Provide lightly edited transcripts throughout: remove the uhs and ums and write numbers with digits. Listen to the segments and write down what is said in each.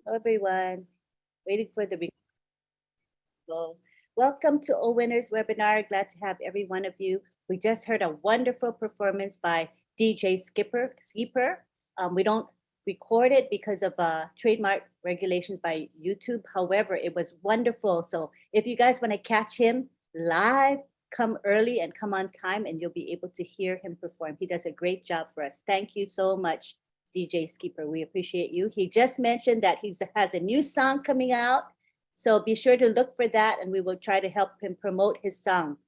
Hello, everyone. Waiting for the recall. Welcome to O Winners webinar. Glad to have every one of you. We just heard a wonderful performance by DJ Skipper. We don't record it because of trademark regulations by YouTube. However, it was wonderful. So if you guys want to catch him live, come early and come on time, and you'll be able to hear him perform. He does a great job for us. Thank you so much, DJ Skipper. We appreciate you. He just mentioned that he has a new song coming out. So be sure to look for that, and we will try to help him promote his song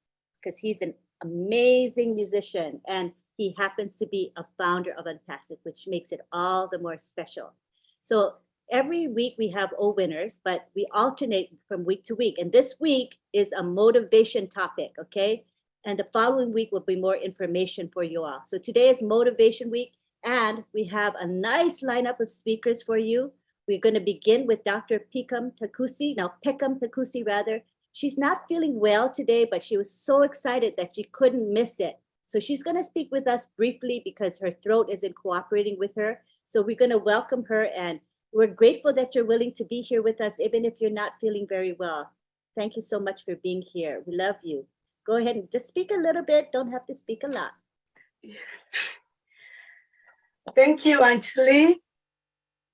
because he's an amazing musician, and he happens to be a founder of Onpassive, which makes it all the more special. So every week we have O Winners, but we alternate from week to week. And this week is a motivation topic, okay? And the following week will be more information for you all. So today is Motivation Week, and we have a nice lineup of speakers for you. We're going to begin with Dr. Peckham Takusi rather. She's not feeling well today, but she was so excited that she couldn't miss it. So she's going to speak with us briefly because her throat isn't cooperating with her. So we're going to welcome her, and we're grateful that you're willing to be here with us, even if you're not feeling very well. Thank you so much for being here. We love you. Go ahead and just speak a little bit. Don't have to speak a lot. Thank you, Auntie Lee.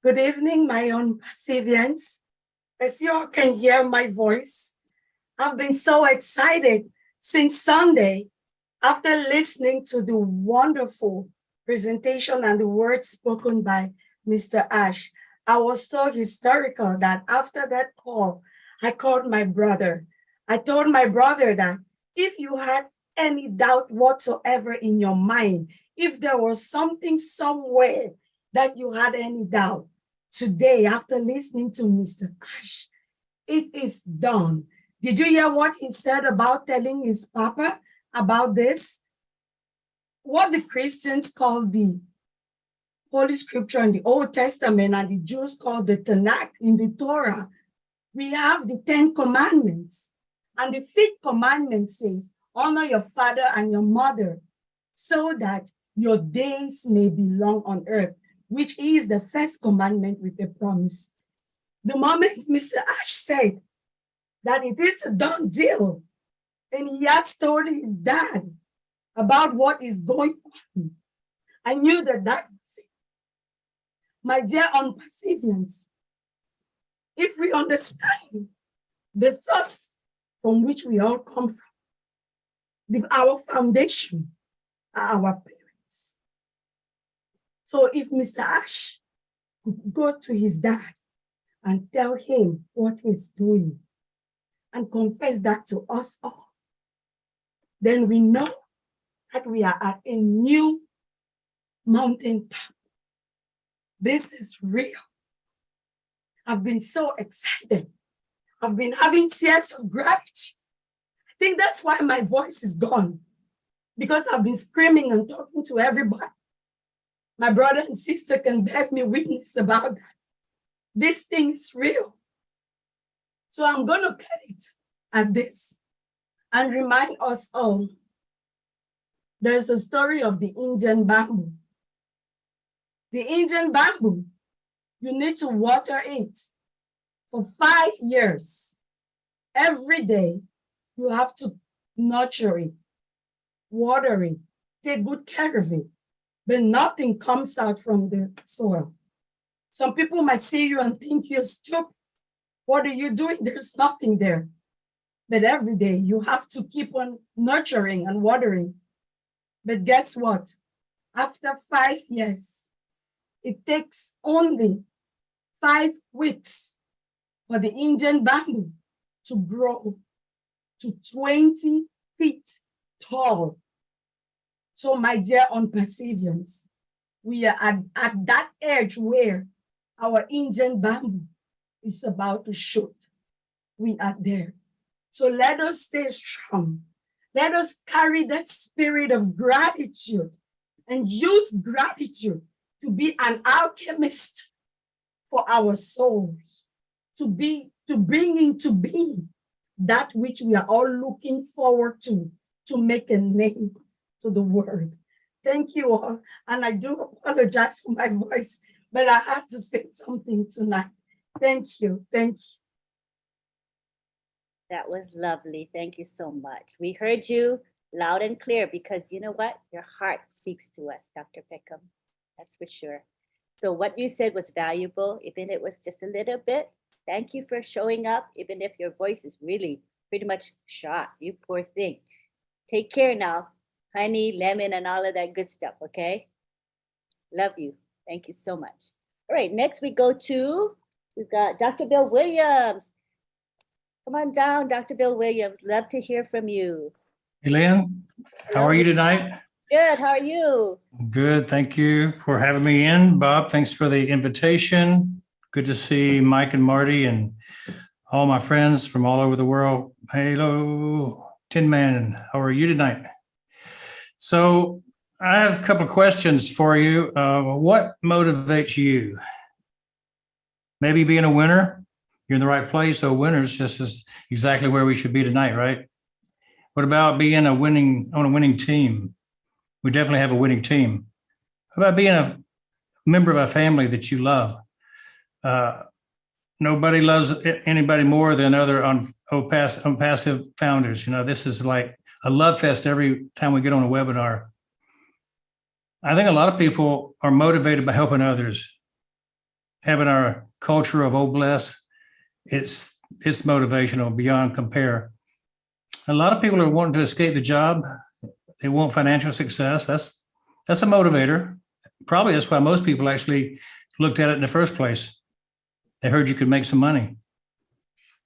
Good evening, my Onpassivians. As you all can hear my voice, I've been so excited since Sunday after listening to the wonderful presentation and the words spoken by Mr. Ash. I was so hysterical that after that call, I called my brother. I told my brother that if you had any doubt whatsoever in your mind, if there was something somewhere that you had any doubt, today, after listening to Mr. Ash, it is done. Did you hear what he said about telling his papa about this? What the Christians call the Holy Scripture in the Old Testament and the Jews call the Tanakh in the Torah, we have the 10 Commandments. And the 5th commandment says, honor your father and your mother so that your days may be long on earth, which is the first commandment with a promise. The moment Mr. Ash said that it is a done deal, and he has told his dad about what is going on, I knew that that was it. My dear Onpassivians, if we understand the source from which we all come from, our foundation are our parents. So if Mr. Ash could go to his dad and tell him what he's doing and confess that to us all, then we know that we are at a new mountaintop. This is real. I've been so excited. I've been having tears of gratitude. I think that's why my voice is gone, because I've been screaming and talking to everybody. My brother and sister can bear me witness about that. This thing is real. So I'm going to cut it at this and remind us all. There's a story of the Indian bamboo. The Indian bamboo, you need to water it for 5 years. Every day, you have to nurture it, water it, take good care of it, but nothing comes out from the soil. Some people might see you and think you're stupid. What are you doing? There's nothing there. But every day, you have to keep on nurturing and watering. But guess what? After 5 years, it takes only 5 weeks for the Indian bamboo to grow to 20 feet tall. So my dear Onpassivians, we are at that edge where our Indian bamboo is about to shoot. We are there. So let us stay strong. Let us carry that spirit of gratitude and use gratitude to be an alchemist for our souls, to bring into being that which we are all looking forward to make a name to the world. Thank you all. And I do apologize for my voice, but I had to say something tonight. Thank you. Thank you. That was lovely. Thank you so much. We heard you loud and clear because you know what? Your heart speaks to us, Dr. Peckham. That's for sure. So what you said was valuable, even if it was just a little bit. Thank you for showing up, even if your voice is really pretty much shot. You poor thing. Take care now. Honey, lemon, and all of that good stuff, okay? Love you. Thank you so much. All right, next we've got Dr. Bill Williams. Come on down, Dr. Bill Williams. Love to hear from you. Hey, Lynn, how are you tonight? Good, how are you? Good, thank you for having me in. Bob, thanks for the invitation. Good to see Mike and Marty and all my friends from all over the world. Hello, Tin Man, how are you tonight? So I have a couple of questions for you. What motivates you? Maybe being a winner? You're in the right place. So winners, this is exactly where we should be tonight, right? What about being on a winning team? We definitely have a winning team. How about being a member of a family that you love? Nobody loves anybody more than other Onpassive founders. You know, this is like a love fest every time we get on a webinar. I think a lot of people are motivated by helping others. Having our culture of oh bless, it's motivational beyond compare. A lot of people are wanting to escape the job. They want financial success. That's a motivator. Probably that's why most people actually looked at it in the first place. They heard you could make some money.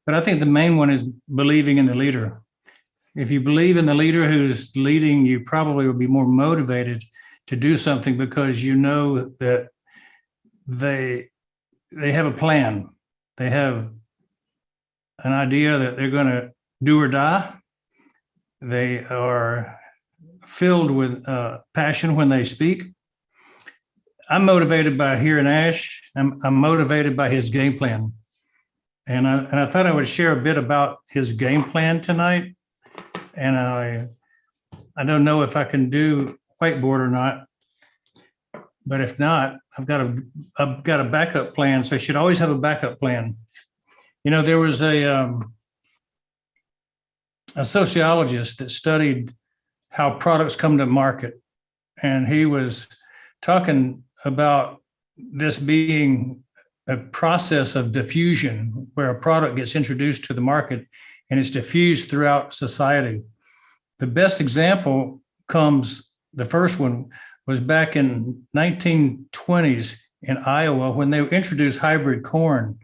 But I think the main one is believing in the leader. If you believe in the leader who's leading, you probably will be more motivated to do something because you know that they have a plan. They have an idea that they're going to do or die. They are filled with passion when they speak. I'm motivated by Here and Ash. I'm motivated by his game plan. And I thought I would share a bit about his game plan tonight. And I don't know if I can do whiteboard or not. But if not, I've got a backup plan. So I should always have a backup plan. You know, there was a sociologist that studied how products come to market. And he was talking about this being a process of diffusion where a product gets introduced to the market and it's diffused throughout society. The best example the first one was back in 1920s in Iowa when they introduced hybrid corn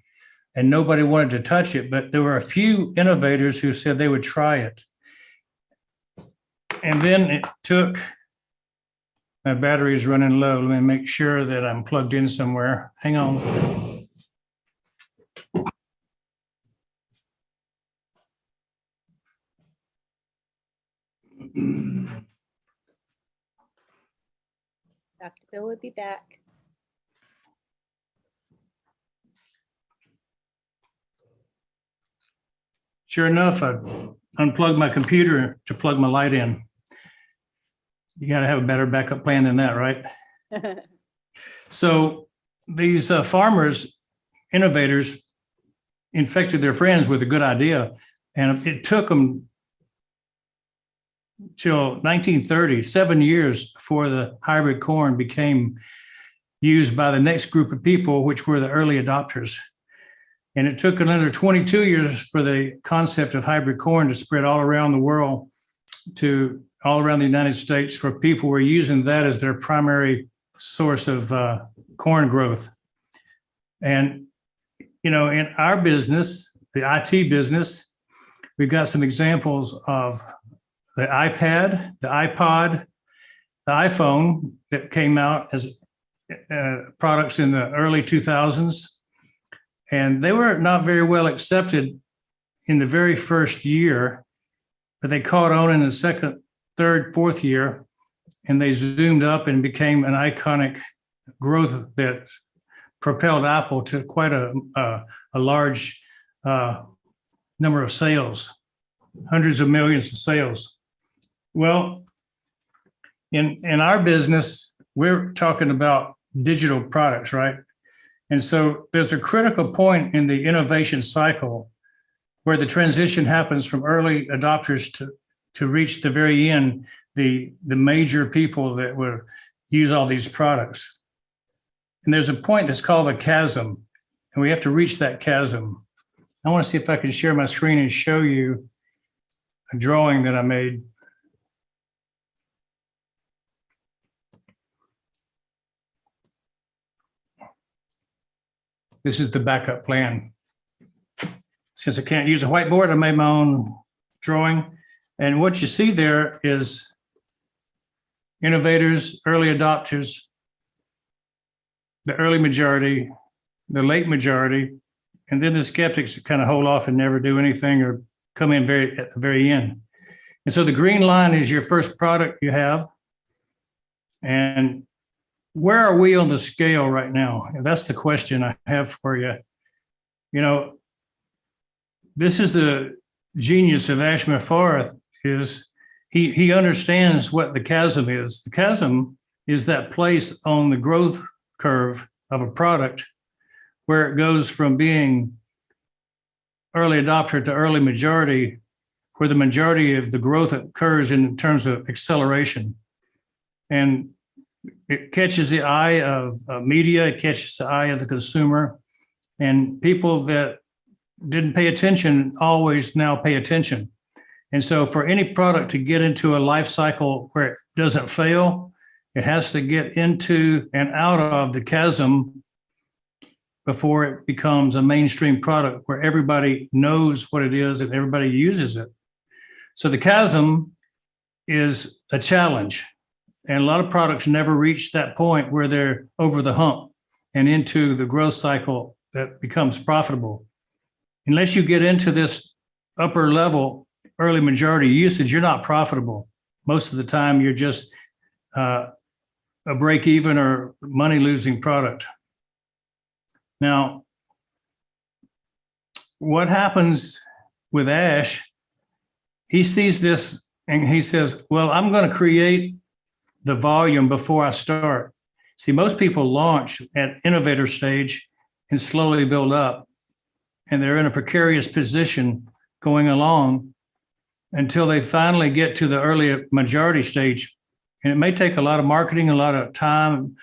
and nobody wanted to touch it, but there were a few innovators who said they would try it. And then it took, my battery is running low. Let me make sure that I'm plugged in somewhere. Hang on. Dr. Bill will be back. Sure enough, I unplugged my computer to plug my light in. You got to have a better backup plan than that, right? So these farmers, innovators, infected their friends with a good idea. And it took them till 1930, 7 years before the hybrid corn became used by the next group of people, which were the early adopters. And it took another 22 years for the concept of hybrid corn to spread all around the world, to all around the United States, for people were using that as their primary source of corn growth. And, you know, in our business, the IT business, we've got some examples of the iPad, the iPod, the iPhone that came out as products in the early 2000s. And they were not very well accepted in the very first year, but they caught on in the second, third, fourth year, and they zoomed up and became an iconic growth that propelled Apple to quite a large number of sales, hundreds of millions of sales. Well, in our business, we're talking about digital products, right? And so there's a critical point in the innovation cycle where the transition happens from early adopters to reach the very end, the major people that will use all these products. And there's a point that's called a chasm, and we have to reach that chasm. I want to see if I can share my screen and show you a drawing that I made. This is the backup plan. Since I can't use a whiteboard, I made my own drawing. And what you see there is innovators, early adopters, the early majority, the late majority, and then the skeptics that kind of hold off and never do anything or come in at the very end. And so the green line is your first product you have. And where are we on the scale right now? And that's the question I have for you. You know, this is the genius of Ash Mafarth, is he understands what the chasm is. The chasm is that place on the growth curve of a product where it goes from being early adopter to early majority, where the majority of the growth occurs in terms of acceleration. And it catches the eye of media, it catches the eye of the consumer, and people that didn't pay attention always now pay attention. And so for any product to get into a life cycle where it doesn't fail, it has to get into and out of the chasm before it becomes a mainstream product where everybody knows what it is and everybody uses it. So the chasm is a challenge. And a lot of products never reach that point where they're over the hump and into the growth cycle that becomes profitable. Unless you get into this upper level, early majority usage, you're not profitable. Most of the time, you're just a break even or money losing product. Now, what happens with Ash, he sees this and he says, well, I'm going to create the volume before I start. See, most people launch at innovator stage and slowly build up, and they're in a precarious position going along until they finally get to the early majority stage. And it may take a lot of marketing, a lot of time,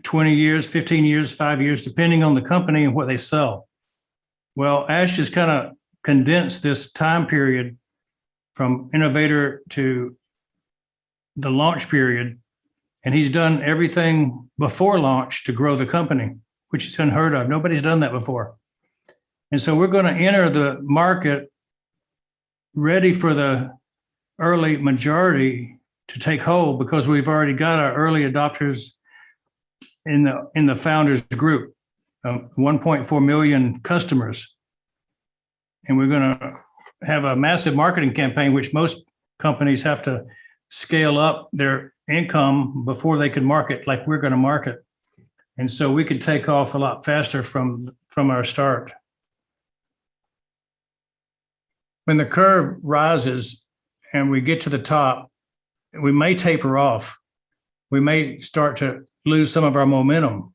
20 years, 15 years, 5 years, depending on the company and what they sell. Well, Ash has kind of condensed this time period from innovator to the launch period. And he's done everything before launch to grow the company, which is unheard of. Nobody's done that before. And so we're going to enter the market ready for the early majority to take hold, because we've already got our early adopters in the founders group, 1.4 million customers. And we're going to have a massive marketing campaign, which most companies have to scale up their income before they can market like we're going to market. And so we could take off a lot faster from our start. When the curve rises and we get to the top, we may taper off. We may start to lose some of our momentum.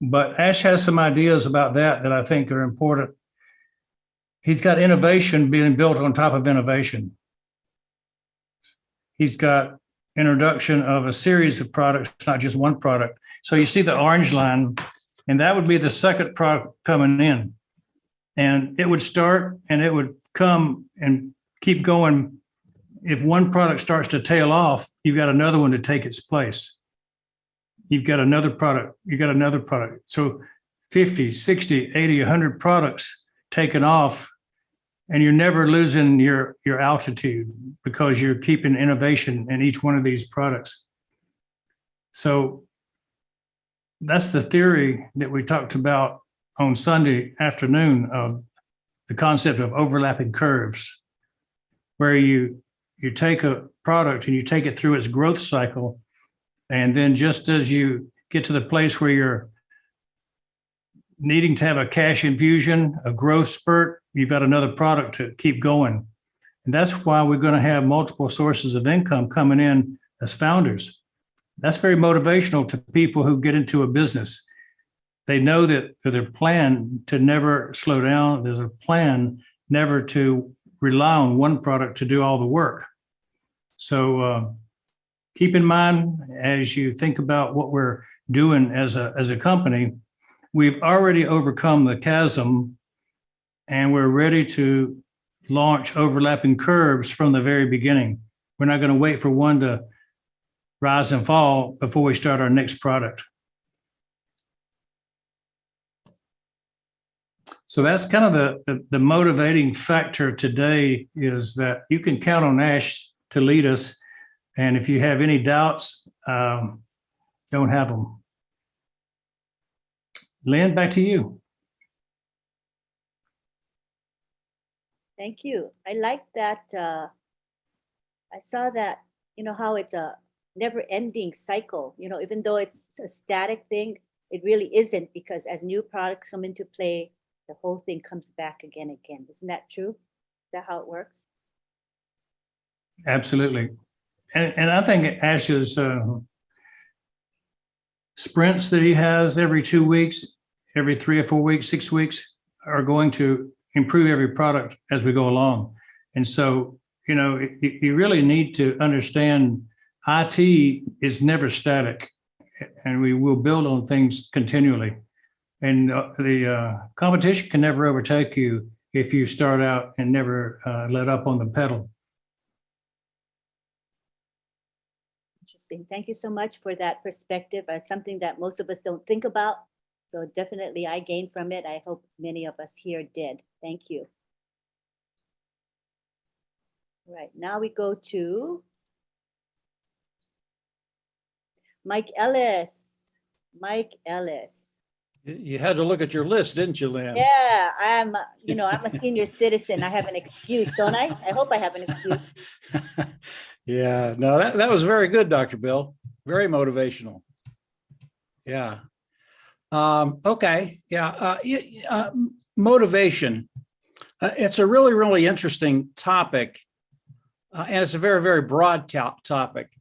But Ash has some ideas about that I think are important. He's got innovation being built on top of innovation. He's got introduction of a series of products, not just one product. So you see the orange line, and that would be the second product coming in. And it would start and it would come and keep going. If one product starts to tail off, you've got another one to take its place. You've got another product, you've got another product. So 50, 60, 80, 100 products taken off, and you're never losing your altitude because you're keeping innovation in each one of these products. So that's the theory that we talked about on Sunday afternoon of the concept of overlapping curves, where you take a product and you take it through its growth cycle. And then just as you get to the place where you're needing to have a cash infusion, a growth spurt, you've got another product to keep going. And that's why we're going to have multiple sources of income coming in as founders. That's very motivational to people who get into a business. they know that there's a plan to never slow down. There's a plan never to rely on one product to do all the work. So keep in mind, as you think about what we're doing as a company, we've already overcome the chasm, and we're ready to launch overlapping curves from the very beginning. We're not going to wait for one to rise and fall before we start our next product. So that's kind of the motivating factor today, is that you can count on Ash to lead us. And if you have any doubts, don't have them. Lynn, back to you. Thank you. I like that. I saw that, how it's a never-ending cycle, even though it's a static thing, it really isn't, because as new products come into play, the whole thing comes back again. Isn't that true? Is that how it works? Absolutely. And I think Ash's sprints that he has every 2 weeks, every 3 or 4 weeks, 6 weeks, are going to improve every product as we go along. And so, you really need to understand IT is never static, and we will build on things continually. And the competition can never overtake you if you start out and never let up on the pedal. Interesting. Thank you so much for that perspective. Something that most of us don't think about. So definitely I gained from it. I hope many of us here did. Thank you. All right, now we go to Mike Ellis. Mike Ellis. You had to look at your list, didn't you, Lynn? Yeah, I'm a senior citizen. I have an excuse, don't I? I hope I have an excuse. Yeah, no, that was very good, Dr. Bill. Very motivational. Yeah. Okay. Yeah. Motivation. It's a really, really interesting topic. And it's a very, very broad topic.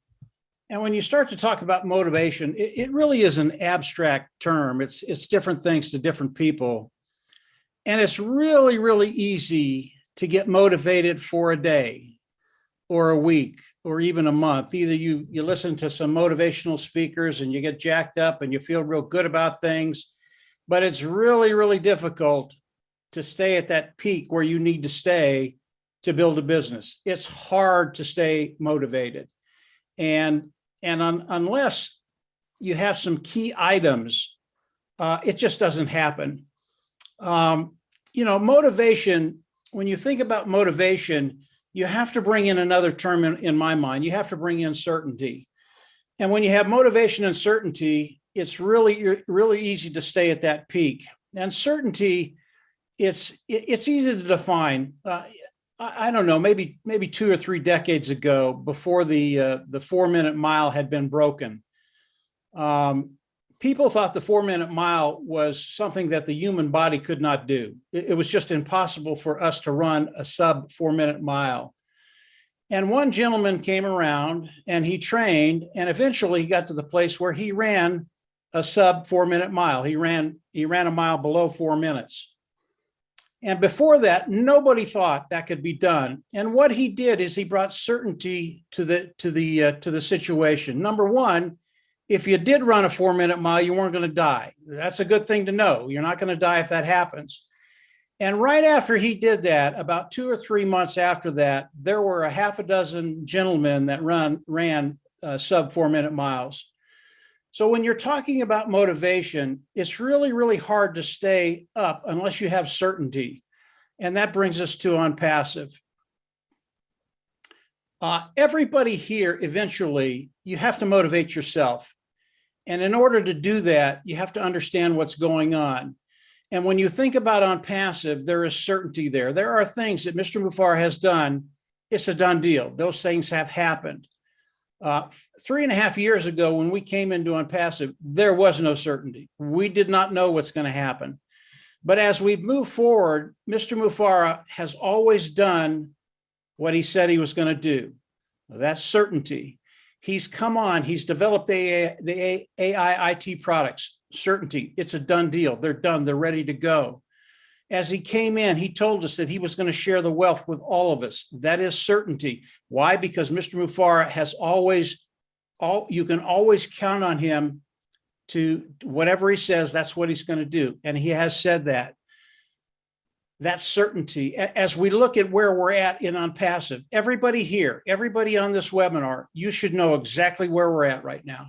And when you start to talk about motivation, it really is an abstract term. It's different things to different people. And it's really, really easy to get motivated for a day or a week or even a month. Either you listen to some motivational speakers and you get jacked up and you feel real good about things, but it's really, really difficult to stay at that peak where you need to stay to build a business. It's hard to stay motivated. And unless you have some key items, it just doesn't happen. Motivation, when you think about motivation, you have to bring in another term in my mind. You have to bring in certainty. And when you have motivation and certainty, it's really, really easy to stay at that peak. And certainty, it's easy to define. I don't know, maybe 2 or 3 decades ago, before the 4-minute mile had been broken, people thought the 4-minute mile was something that the human body could not do. It was just impossible for us to run a sub 4-minute mile. And one gentleman came around and he trained, and eventually he got to the place where he ran a sub 4-minute mile. He ran a mile below 4 minutes. And before that, nobody thought that could be done. And what he did is he brought certainty to the situation. Number one, if you did run a 4-minute mile, you weren't going to die. That's a good thing to know. You're not going to die if that happens. And right after he did that, about 2 or 3 months after that, there were a half a dozen gentlemen that ran sub 4-minute miles. So when you're talking about motivation, it's really, really hard to stay up unless you have certainty. And that brings us to Onpassive. Everybody here, eventually, you have to motivate yourself. And in order to do that, you have to understand what's going on. And when you think about Onpassive, there is certainty there. There are things that Mr. Muffar has done. It's a done deal. Those things have happened. 3.5 years ago, when we came into Onpassive, there was no certainty. We did not know what's going to happen. But as we move forward, Mr. Muffar has always done what he said he was going to do. That's certainty. He's come on, he's developed the AI IT products. certainty. It's a done deal. They're done. They're ready to go. As he came in, he told us that he was going to share the wealth with all of us. That is certainty. Why? Because Mr. Mufara has you can always count on him to whatever he says, that's what he's going to do. And he has said that. That's certainty. As we look at where we're at in Onpassive, everybody here, everybody on this webinar, you should know exactly where we're at right now.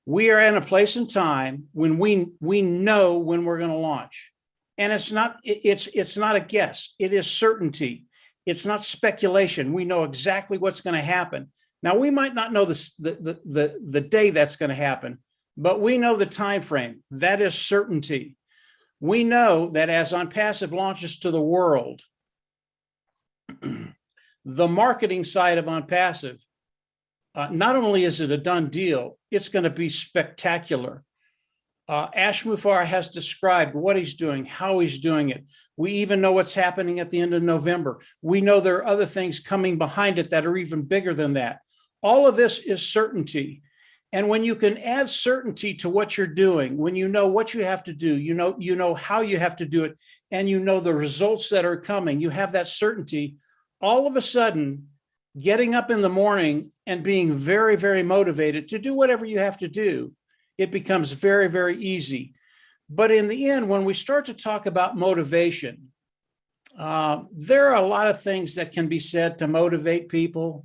We are in a place and time when we know when we're going to launch. And it's not a guess. It is certainty. It's not speculation. We know exactly what's going to happen. Now, we might not know the day that's going to happen, but we know the time frame. That is certainty. We know that as Onpassive launches to the world, the marketing side of Onpassive, not only is it a done deal, it's going to be spectacular. Ash Mufara has described what he's doing, how he's doing it. We even know what's happening at the end of November. We know there are other things coming behind it that are even bigger than that. All of this is certainty. And when you can add certainty to what you're doing, when you know what you have to do, you know how you have to do it, and you know the results that are coming, you have that certainty, all of a sudden, getting up in the morning and being very, very motivated to do whatever you have to do, it becomes very, very easy. But in the end, when we start to talk about motivation, there are a lot of things that can be said to motivate people.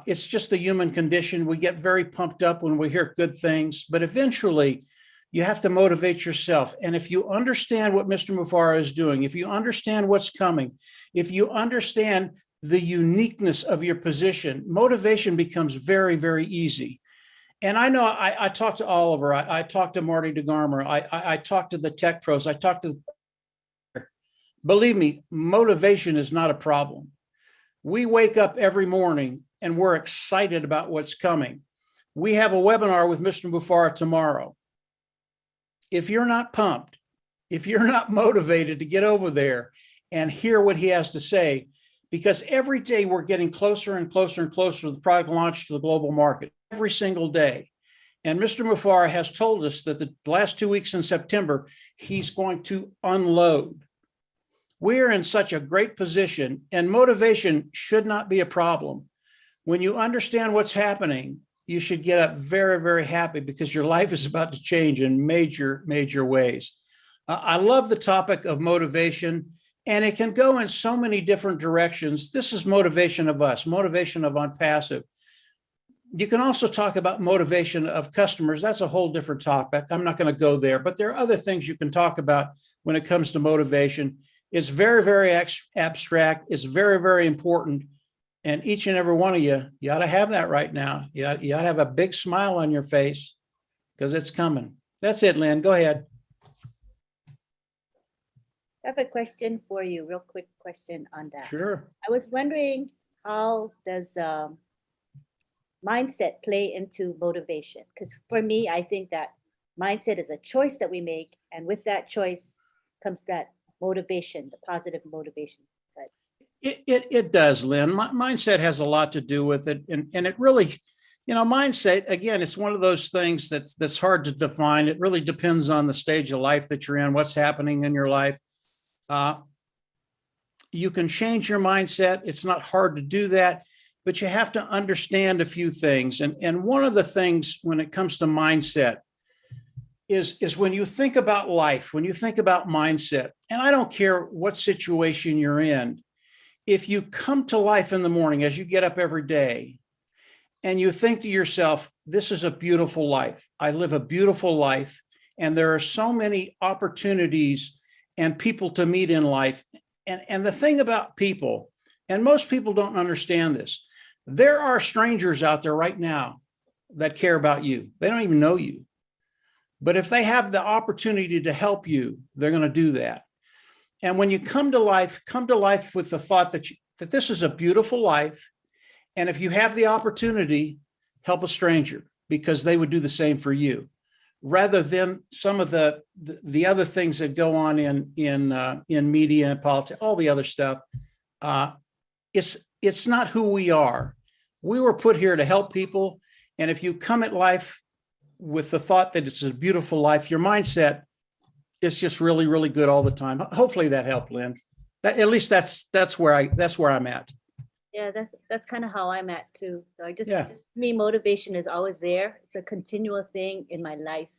It's just the human condition. We get very pumped up when we hear good things, but eventually you have to motivate yourself. And if you understand what Mr. Mufara is doing, if you understand what's coming, if you understand the uniqueness of your position, motivation becomes very, very easy. And I know I talked to Oliver, I talked to Marty DeGarmer, I talked to the tech pros, I talked to, believe me, motivation is not a problem. We wake up every morning and we're excited about what's coming. We have a webinar with Mr. Mufara tomorrow. If you're not pumped, if you're not motivated to get over there and hear what he has to say, because every day we're getting closer and closer and closer to the product launch to the global market, every single day. And Mr. Mufara has told us that the last 2 weeks in September, he's going to unload. We're in such a great position, and motivation should not be a problem. When you understand what's happening, you should get up very, very happy because your life is about to change in major, major ways. I love the topic of motivation, and it can go in so many different directions. This is motivation of us, motivation of Onpassive. You can also talk about motivation of customers. That's a whole different topic. I'm not going to go there, but there are other things you can talk about when it comes to motivation. It's very, very abstract. It's very, very important. And each and every one of you ought to have that right now. You ought to have a big smile on your face because it's coming. That's it, Lynn. Go ahead. I have a question for you, real quick question on that. Sure. I was wondering, how does mindset play into motivation? Because for me, I think that mindset is a choice that we make. And with that choice comes that motivation, the positive motivation. But It does, Lynn. Mindset has a lot to do with it. And it really, mindset, again, it's one of those things that's hard to define. It really depends on the stage of life that you're in, what's happening in your life. You can change your mindset. It's not hard to do that, but you have to understand a few things. And one of the things when it comes to mindset is when you think about life, when you think about mindset, and I don't care what situation you're in, if you come to life in the morning as you get up every day and you think to yourself, this is a beautiful life. I live a beautiful life. And there are so many opportunities and people to meet in life. And the thing about people, and most people don't understand this, there are strangers out there right now that care about you. They don't even know you. But if they have the opportunity to help you, they're going to do that. And when you come to life with the thought that this is a beautiful life. And if you have the opportunity, help a stranger because they would do the same for you, rather than some of the other things that go on in media and politics, all the other stuff. It's not who we are. We were put here to help people. And if you come at life with the thought that it's a beautiful life, your mindset is just really, really good all the time. Hopefully that helped, Lynn. At least that's where I'm at. Yeah, that's kind of how I'm at too. So Yeah. just me, motivation is always there. It's a continual thing in my life,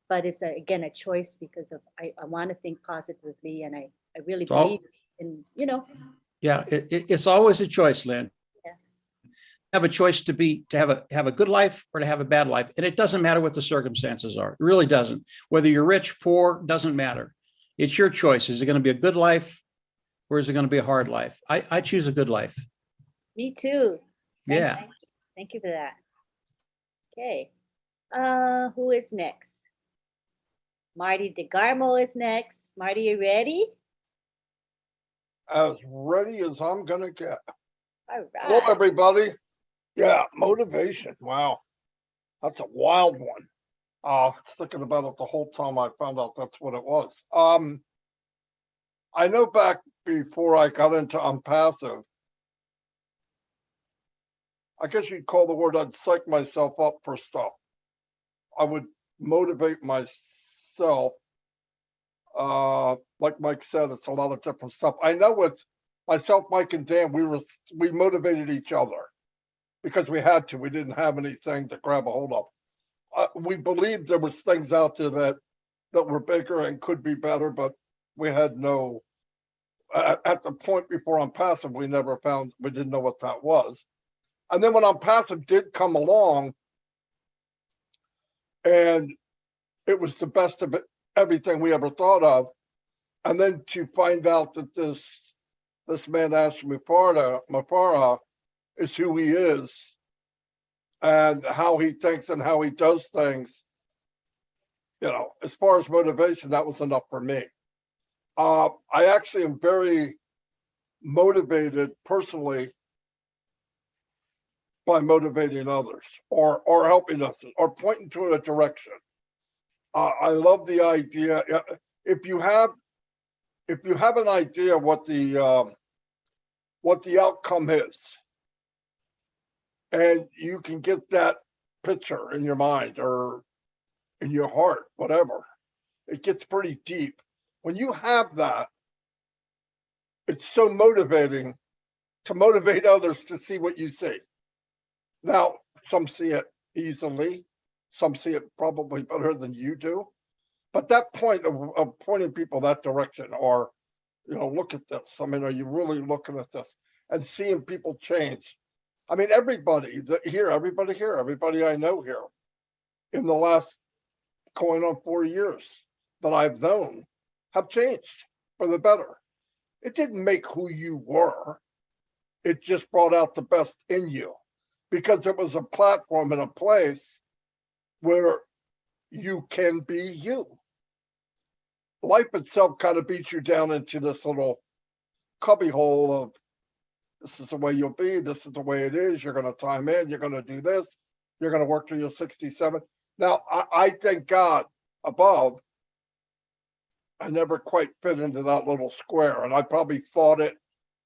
but it's again a choice because of I want to think positively, and I really all- believe in Yeah, it's always a choice, Lynn. Yeah. Have a choice to have a good life or to have a bad life, and it doesn't matter what the circumstances are. It really doesn't. Whether you're rich, poor, doesn't matter. It's your choice. Is it going to be a good life, or is it going to be a hard life? I choose a good life. Me too. Yeah. Thank you for that. Okay. Who is next? Marty DeGarmo is next. Marty, you ready? As ready as I'm gonna get. All Hello, right. everybody. Yeah, motivation. Wow, that's a wild one. Thinking about it the whole time I found out that's what it was. I know back before I got into Onpassive, I guess you'd call the word I'd psych myself up for stuff. I would motivate myself. Like Mike said, it's a lot of different stuff. I know with myself, Mike, and Dan, we motivated each other because we had to. We didn't have anything to grab a hold of. We believed there was things out there that were bigger and could be better, but we had no. At the point before Onpassive, we didn't know what that was. And then when Onpassive did come along, and it was the best of everything we ever thought of. And then to find out that this man Ashton Mufara is who he is and how he thinks and how he does things, as far as motivation, that was enough for me. I actually am very motivated personally by motivating others or helping us or pointing to a direction. I love the idea. If you have an idea what the outcome is, and you can get that picture in your mind or in your heart, whatever, it gets pretty deep. When you have that, it's so motivating to motivate others to see what you see. Now, some see it easily, some see it probably better than you do. But that point of pointing people that direction, or, look at this. I mean, are you really looking at this? And seeing people change. I mean, everybody I know here in the last going on 4 years that I've known have changed for the better. It didn't make who you were. It just brought out the best in you because it was a platform and a place where you can be you. Life itself kind of beats you down into this little cubbyhole of this is the way you'll be, this is the way it is, you're going to time in, you're going to do this, you're going to work till you're 67. Now, I thank God above, I never quite fit into that little square, and I probably thought it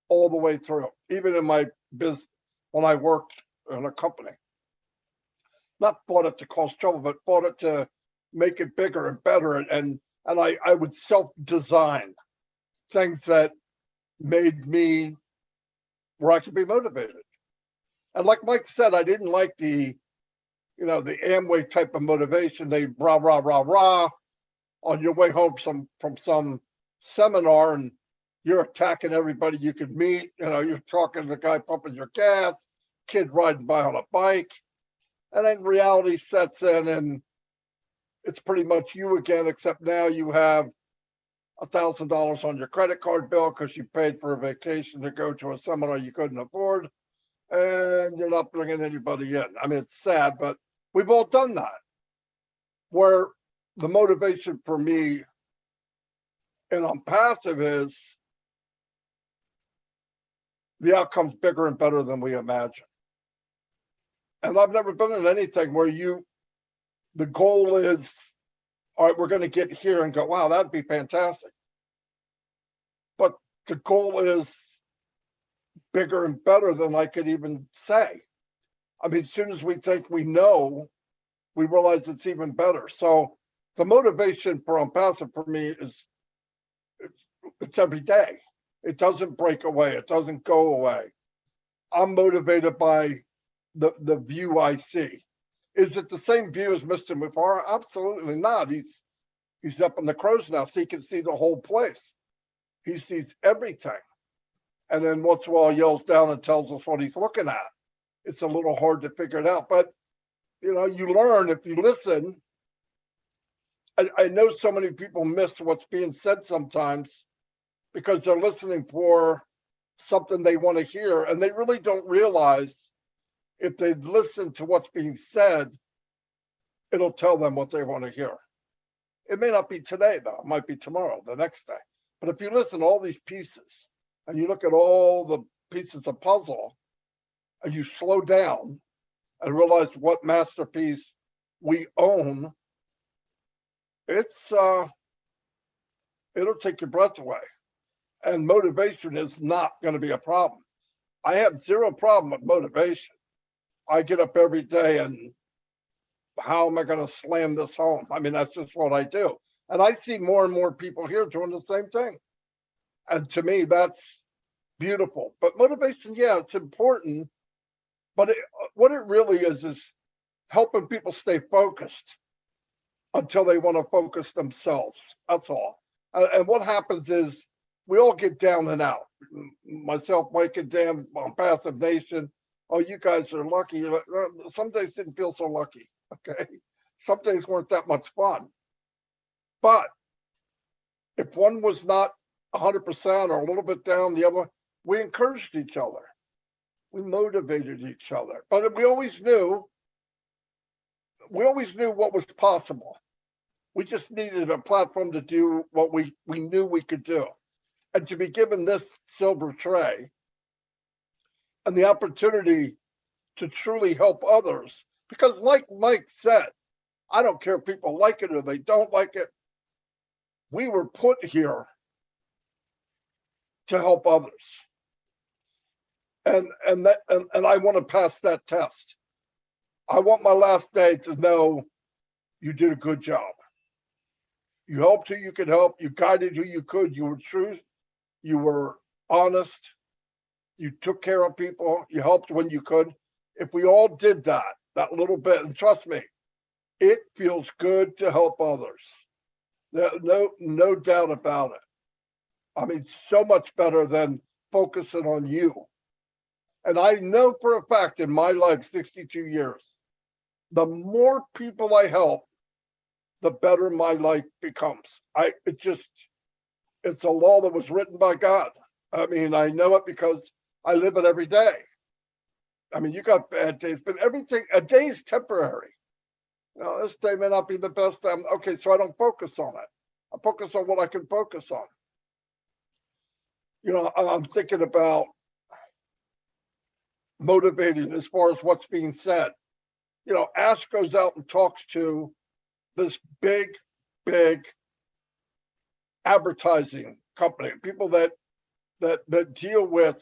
all the way through, even in my business when I worked in a company. Not thought it to cause trouble, but thought it to make it bigger and better, and I would self-design things that made me where I could be motivated. And like Mike said, I didn't like the Amway type of motivation. They rah, rah, rah, rah on your way home from some seminar, and you're attacking everybody you could meet. You're talking to the guy pumping your gas, kid riding by on a bike. And then reality sets in, and it's pretty much you again, except now you have $1,000 on your credit card bill because you paid for a vacation to go to a seminar you couldn't afford, and you're not bringing anybody in. I mean, it's sad, but we've all done that. Where the motivation for me and Onpassive is the outcome's bigger and better than we imagine. And I've never been in anything where the goal is, all right, we're going to get here and go, wow, that'd be fantastic. But the goal is bigger and better than I could even say. I mean, as soon as we think we know, we realize it's even better. So the motivation for Onpassive for me is it's every day. It doesn't break away. It doesn't go away. I'm motivated by the view I see. Is it the same view as Mr. Mufara? Absolutely not. He's up in the crow's nest. He can see the whole place. He sees everything. And then once in a while yells down and tells us what he's looking at. It's a little hard to figure it out. But, you know, you learn if you listen. I know so many people miss what's being said sometimes because they're listening for something they want to hear. And they really don't realize if they listen to what's being said, it'll tell them what they want to hear. It may not be today, though. It might be tomorrow, the next day. But if you listen to all these pieces and you look at all the pieces of puzzle and you slow down and realize what masterpiece we own, it'll take your breath away. And motivation is not going to be a problem. I have zero problem with motivation. I get up every day and how am I going to slam this home? I mean, that's just what I do. And I see more and more people here doing the same thing. And to me, that's beautiful. But motivation, yeah, it's important. But what it really is helping people stay focused until they want to focus themselves. That's all. And what happens is we all get down and out. Myself, Mike, and Dan, Onpassive Nation. Oh, you guys are lucky. Some days didn't feel so lucky. Okay. Some days weren't that much fun. But if one was not 100% or a little bit down, the other, we encouraged each other. We motivated each other. But we always knew what was possible. We just needed a platform to do what we knew we could do. And to be given this silver tray and the opportunity to truly help others, because like Mike said, I don't care if people like it or they don't like it. We were put here to help others. And I want to pass that test. I want my last day to know you did a good job. You helped who you could help. You guided who you could. You were true. You were honest. You took care of people. You helped when you could. If we all did that little bit, and trust me, it feels good to help others. No doubt about it. I mean, so much better than focusing on you. And I know for a fact in my life, 62 years, the more people I help, the better my life becomes. It's a law that was written by God. I mean, I know it because I live it every day. I mean, you got bad days, but a day is temporary. You know, this day may not be the best time. Okay, so I don't focus on it. I focus on what I can focus on. You know, I'm thinking about motivating as far as what's being said. You know, Ash goes out and talks to this big advertising company, people that deal with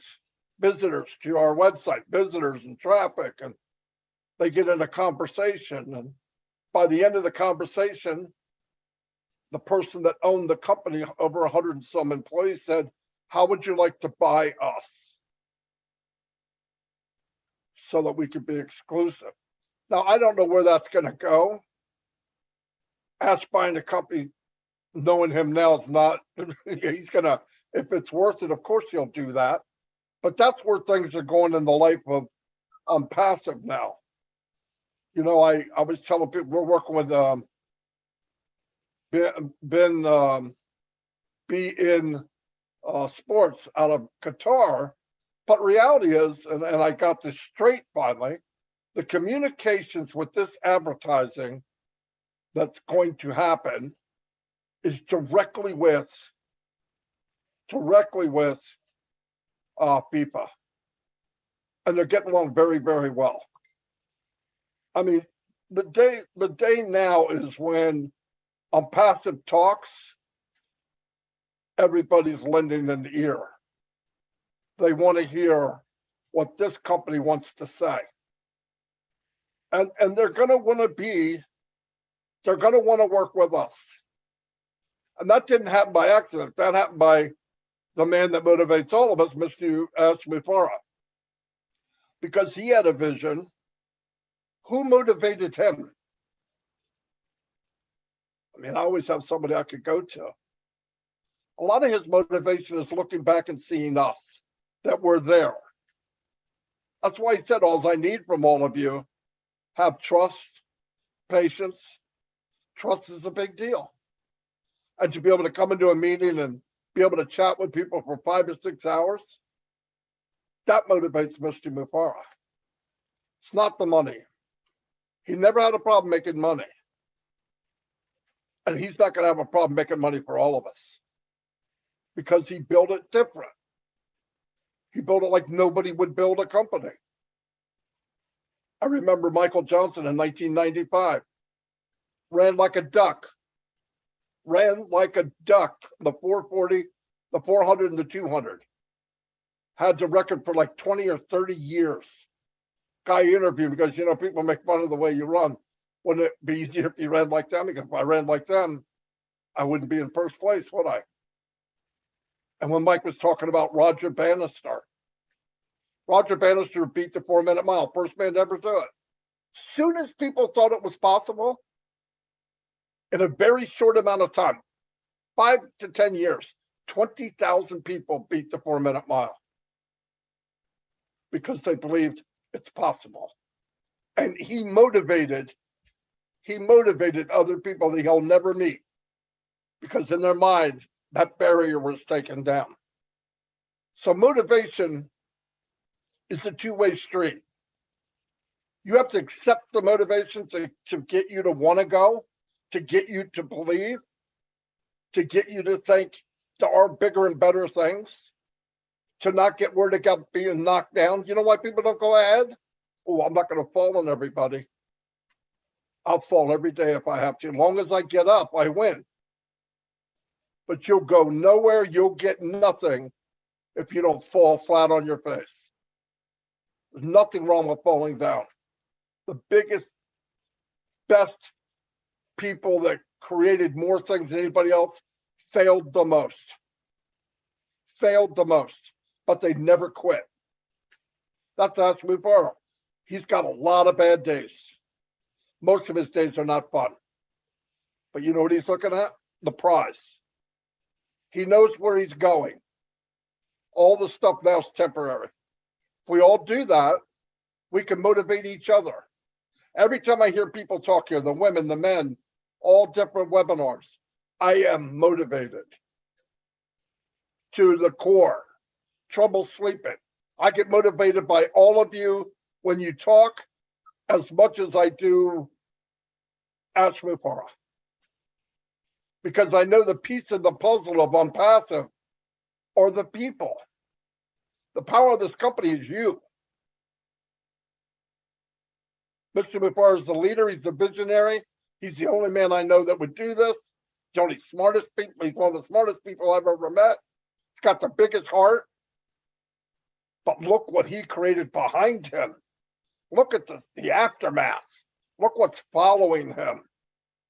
visitors to our website, visitors and traffic, and they get in a conversation. And by the end of the conversation, the person that owned the company, over 100 and some employees, said, "How would you like to buy us so that we could be exclusive?" Now, I don't know where that's going to go. Ask buying a company, knowing him now, is not, he's going to, if it's worth it, of course he'll do that. But that's where things are going in the life of Onpassive now. You know, I was telling people we're working with Ben Be In Sports out of Qatar. But reality is, and I got this straight finally, the communications with this advertising that's going to happen is directly with FIFA. And they're getting along very, very well. I mean, the day now is when Onpassive talks, everybody's lending an ear. They want to hear what this company wants to say. And they're going to want to work with us. And that didn't happen by accident. That happened by the man that motivates all of us, Mr. Mufara. Because he had a vision. Who motivated him? I mean, I always have somebody I could go to. A lot of his motivation is looking back and seeing us, that we're there. That's why he said, all I need from all of you, have trust, patience. Trust is a big deal. And to be able to come into a meeting and be able to chat with people for 5 or 6 hours, that motivates Mr. Mufara. It's not the money. He never had a problem making money. And he's not going to have a problem making money for all of us because he built it different. He built it like nobody would build a company. I remember Michael Johnson in 1995 ran like a duck, the 440, the 400 and the 200. Had the record for like 20 or 30 years. Guy interviewed because, you know, people make fun of the way you run. Wouldn't it be easier if you ran like them? Because if I ran like them, I wouldn't be in first place, would I? And when Mike was talking about Roger Bannister beat the 4-minute mile, first man to ever do it. Soon as people thought it was possible, in a very short amount of time, 5 to 10 years, 20,000 people beat the 4-minute mile because they believed it's possible. And he motivated other people that he'll never meet because in their mind, that barrier was taken down. So motivation is a two-way street. You have to accept the motivation to get you to want to go, to get you to believe, to get you to think there are bigger and better things, to not get worried about being knocked down. You know why people don't go ahead? Oh, I'm not going to fall on everybody. I'll fall every day if I have to. As long as I get up, I win. But you'll go nowhere, you'll get nothing if you don't fall flat on your face. There's nothing wrong with falling down. The biggest, best people that created more things than anybody else failed the most. But they never quit. That's Mufara. He's got a lot of bad days. Most of his days are not fun. But you know what he's looking at? The prize. He knows where he's going. All the stuff now is temporary. If we all do that, we can motivate each other. Every time I hear people talk here, the women, the men, all different webinars, I am motivated to the core. Trouble sleeping. I get motivated by all of you when you talk as much as I do Ask Mufara. Because I know the piece of the puzzle of Onpassive are the people. The power of this company is you. Mr. Mufara is the leader. He's the visionary. He's the only man I know that would do this. He's the only smartest people. He's one of the smartest people I've ever met. He's got the biggest heart. But look what he created behind him. Look at the aftermath. Look what's following him.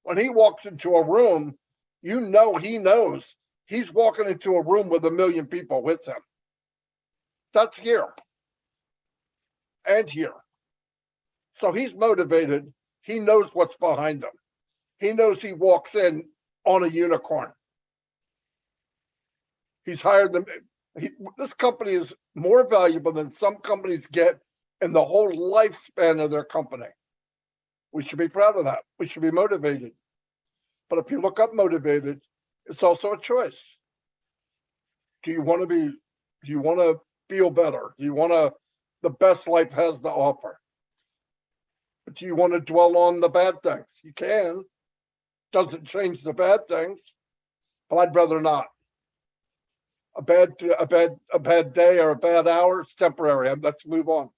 When he walks into a room, you know he knows he's walking into a room with 1 million people with him. That's here and here. So he's motivated. He knows what's behind him. He knows he walks in on a unicorn. He's hired them. This company is more valuable than some companies get in the whole lifespan of their company. We should be proud of that. We should be motivated. But if you look up motivated, it's also a choice. Do you want to feel better? Do you want the best life has to offer? But do you want to dwell on the bad things? You can. Doesn't change the bad things, but I'd rather not. A bad day or a bad hour, it's temporary. Let's move on.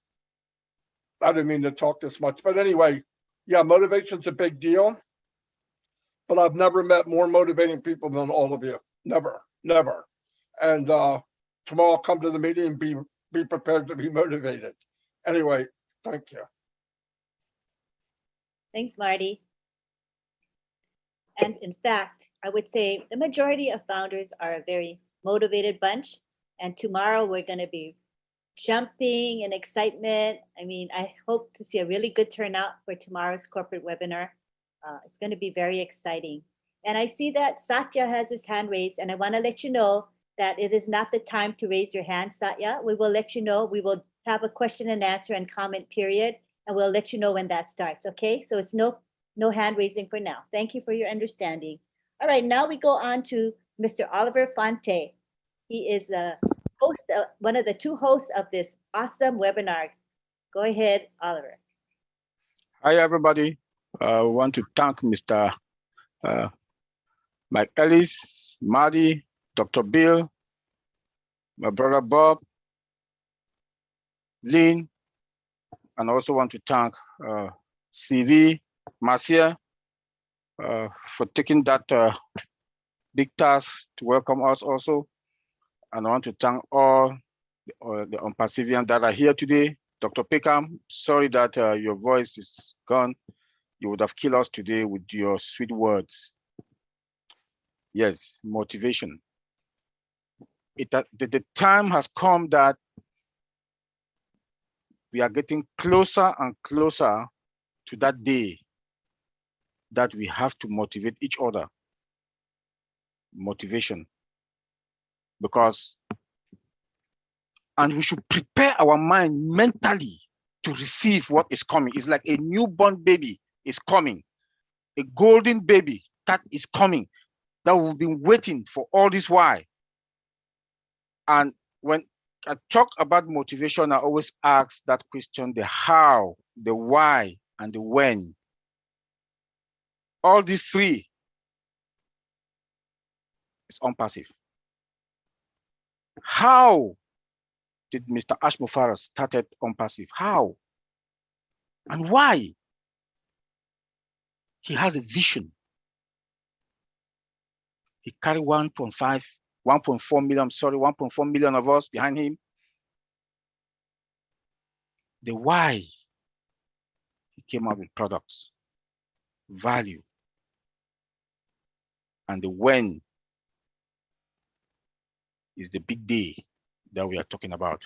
I didn't mean to talk this much, but anyway, yeah, motivation's a big deal. But I've never met more motivating people than all of you. Never. And tomorrow I'll come to the meeting and be prepared to be motivated. Anyway, thank you. Thanks, Marty. And in fact, I would say the majority of founders are a very motivated bunch. And tomorrow we're going to be jumping in excitement. I mean, I hope to see a really good turnout for tomorrow's corporate webinar. It's going to be very exciting. And I see that Satya has his hand raised, and I want to let you know that it is not the time to raise your hand, Satya. We will let you know. We will have a question and answer and comment period, and we'll let you know when that starts, okay? So it's no hand raising for now. Thank you for your understanding. All right, now we go on to Mr. Oliver Fonte. He is the host, one of the two hosts of this awesome webinar. Go ahead, Oliver. Hi, everybody. I want to thank Mr. Mike Ellis, Marty, Dr. Bill, my brother Bob, Lynn, and I also want to thank CV, Marcia, for taking that big task to welcome us also. And I want to thank all the Onpassivians that are here today. Dr. Peckham, sorry that your voice is gone. You would have killed us today with your sweet words. Yes, motivation. The time has come that we are getting closer and closer to that day that we have to motivate each other. Motivation. Because, and we should prepare our mind mentally to receive what is coming. It's like a newborn baby is coming, a golden baby that is coming, that we've been waiting for all this while. And when I talk about motivation, I always ask that question, the how, the why, and the when. All these three is Onpassive. How did Mr. Ashmufara started Onpassive? How? And why? He has a vision. He carried 1.4 million of us behind him. The why, he came up with products, value, and the when is the big day that we are talking about.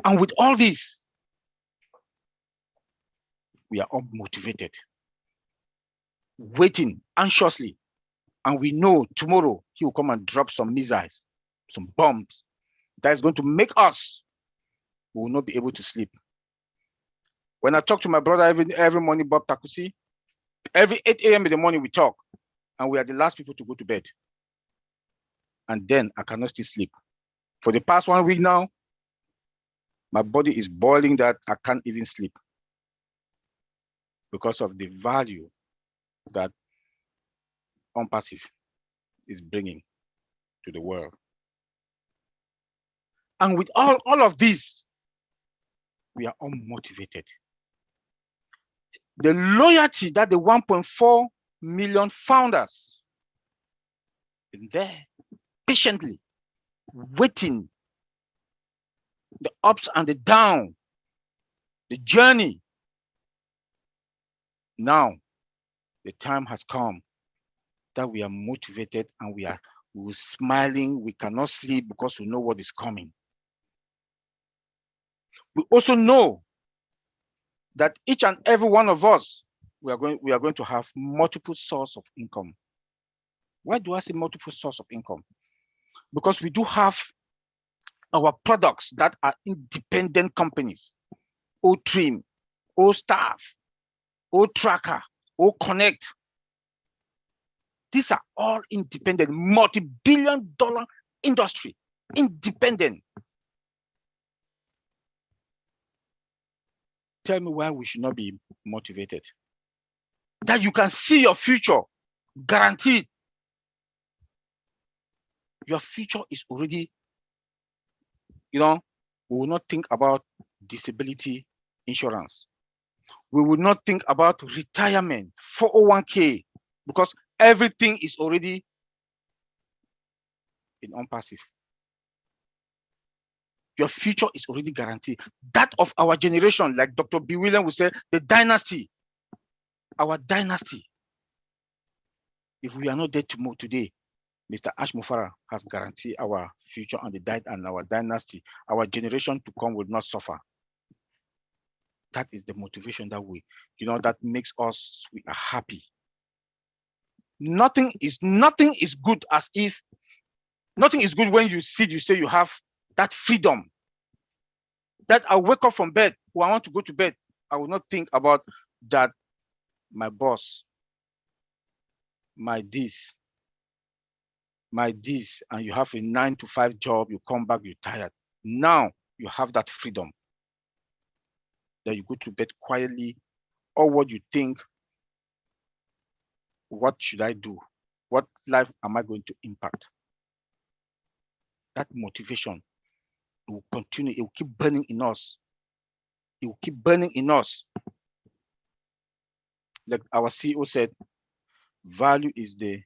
And with all this, we are all motivated, waiting anxiously. And we know tomorrow he will come and drop some missiles, some bombs that is going to make us, we will not be able to sleep. When I talk to my brother every morning, Bob Takusi, every 8 a.m. in the morning we talk, and we are the last people to go to bed. And then I cannot still sleep. For the past 1 week now, my body is boiling that I can't even sleep because of the value that Onpassive is bringing to the world. And with all of this, we are all motivated. The loyalty that the 1.4 million founders in there patiently waiting, the ups and the downs, the journey. Now, the time has come that we are motivated and we're smiling. We cannot sleep because we know what is coming. We also know that each and every one of us, we are going to have multiple sources of income. Why do I say multiple sources of income? Because we do have our products that are independent companies, O-Trim, O-Staff, O-Tracker, O-Connect. These are all independent, multi-billion-dollar industry, independent. Tell me why we should not be motivated. That you can see your future, guaranteed. Your future is already, we will not think about disability insurance. We will not think about retirement, 401k, because everything is already in Onpassive. Your future is already guaranteed. That of our generation, like Dr. B. William would say, the dynasty. our dynasty. If we are not there tomorrow, today, Mr. Ash Mufara has guaranteed our future and our dynasty. Our generation to come will not suffer. That is the motivation that that makes us, we are happy. Nothing is good nothing is good when you say you have that freedom. That I wake up from bed, or I want to go to bed, I will not think about that my boss, my this, and you have a 9-to-5 job, you come back, you're tired. Now you have that freedom that you go to bed quietly, or what you think, what should I do? What life am I going to impact? That motivation will continue, it will keep burning in us. It will keep burning in us. Like our CEO said, value is the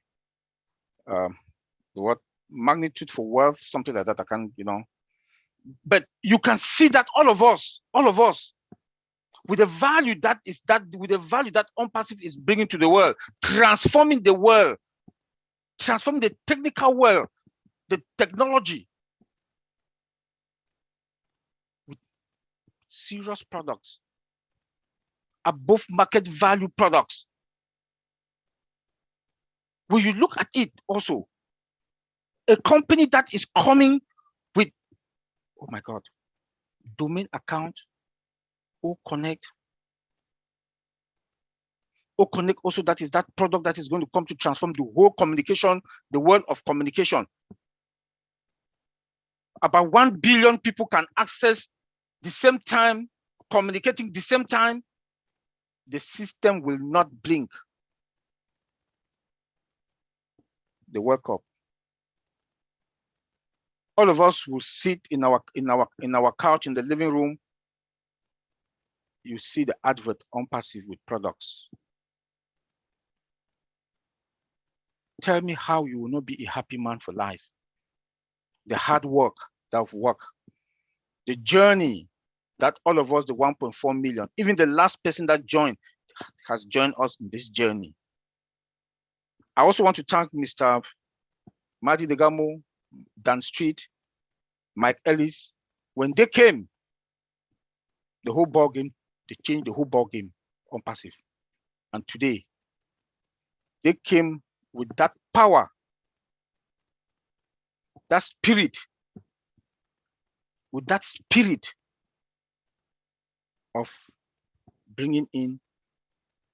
what magnitude for wealth, something like that. I can't, but you can see that all of us, with the value that Onpassive is bringing to the world, transforming the world, transforming the technical world, the technology with serious products, above market value products. When you look at it also, a company that is coming with, oh my God, domain account, O-Connect. O-Connect also, that is that product that is going to come to transform the whole communication, the world of communication. About 1 billion people can access the same time, communicating the same time. The system will not blink. The World Cup. All of us will sit in our couch in the living room. You see the advert Onpassive with products. Tell me how you will not be a happy man for life. The hard work, the journey that all of us, the 1.4 million, even the last person that joined has joined us in this journey. I also want to thank Mr. Marty Degamo, Dan Street, Mike Ellis. When they came, the whole ball game, they changed the whole ball game Onpassive. And today, they came with that power, that spirit, with that spirit of bringing in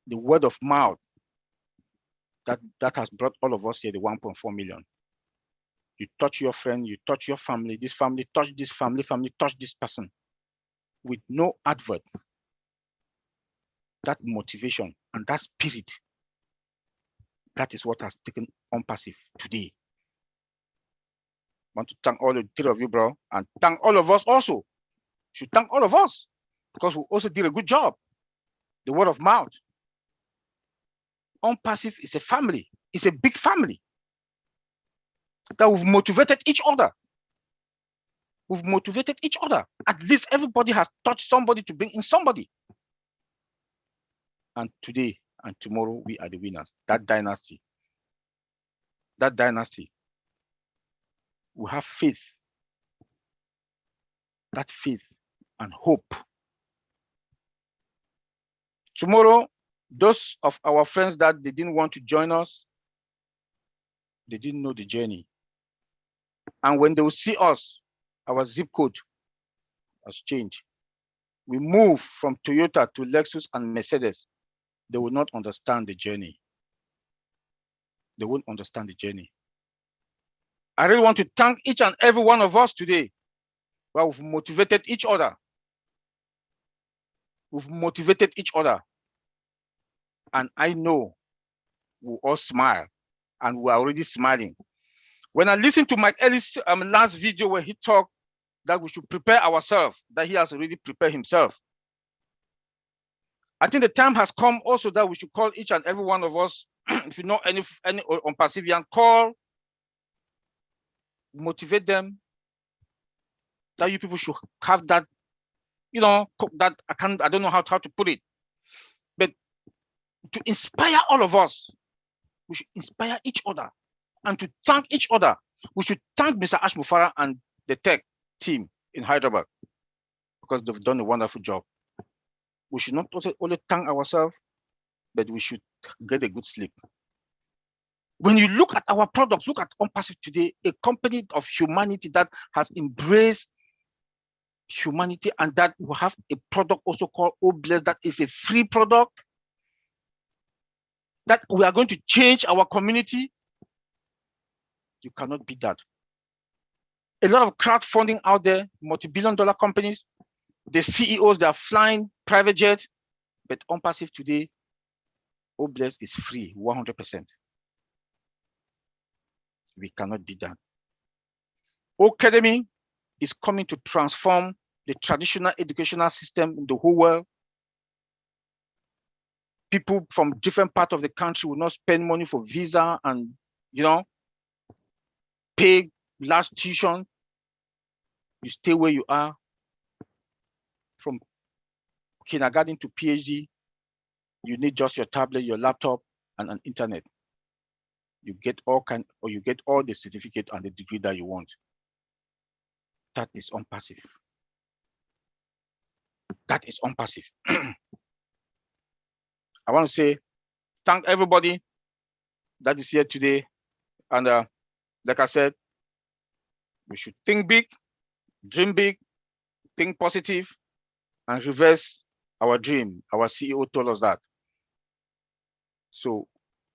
the word of mouth that has brought all of us here, the 1.4 million. You touch your friend, you touch your family, this family, touch this family, touch this person with no advert. That motivation and that spirit, that is what has taken Onpassive today. I want to thank all the three of you, bro, and thank all of us also. Should thank all of us because we also did a good job. The word of mouth. Onpassive is a family. It's a big family that we've motivated each other. We've motivated each other. At least everybody has touched somebody to bring in somebody. And today and tomorrow, we are the winners. That dynasty. We have faith. That faith and hope. Tomorrow, those of our friends that they didn't want to join us, they didn't know the journey. And when they will see us, our zip code has changed. We move from Toyota to Lexus and Mercedes. They will not understand the journey. They won't understand the journey. I really want to thank each and every one of us today. Well, we've motivated each other. We've motivated each other. And I know we'll all smile, and we're already smiling. When I listened to Mike Ellis' last video where he talked that we should prepare ourselves, that he has already prepared himself. I think the time has come also that we should call each and every one of us, if you know any Onpassivian, call, motivate them, that you people should have that, that I don't know how to put it, but to inspire all of us. We should inspire each other and to thank each other. We should thank Mr. Ash Mufara and the tech team in Hyderabad because they've done a wonderful job. We should not only thank ourselves, but we should get a good sleep. When you look at our products, look at Onpassive today, a company of humanity that has embraced humanity and that will have a product also called O-Bless that is a free product that we are going to change our community. You cannot beat that. A lot of crowdfunding out there, multi-billion-dollar companies, the CEOs, they are flying private jet, but Onpassive today, O-Bless is free, 100%. We cannot beat that. O-Cademy is coming to transform the traditional educational system in the whole world. People from different parts of the country will not spend money for visa and, pay large tuition. You stay where you are. From kindergarten to PhD, you need just your tablet, your laptop, and an internet. You get all the certificate and the degree that you want. That is Onpassive. That is Onpassive. I want to say thank everybody that is here today. And like I said, we should think big, dream big, think positive, and reverse our dream. Our CEO told us that. So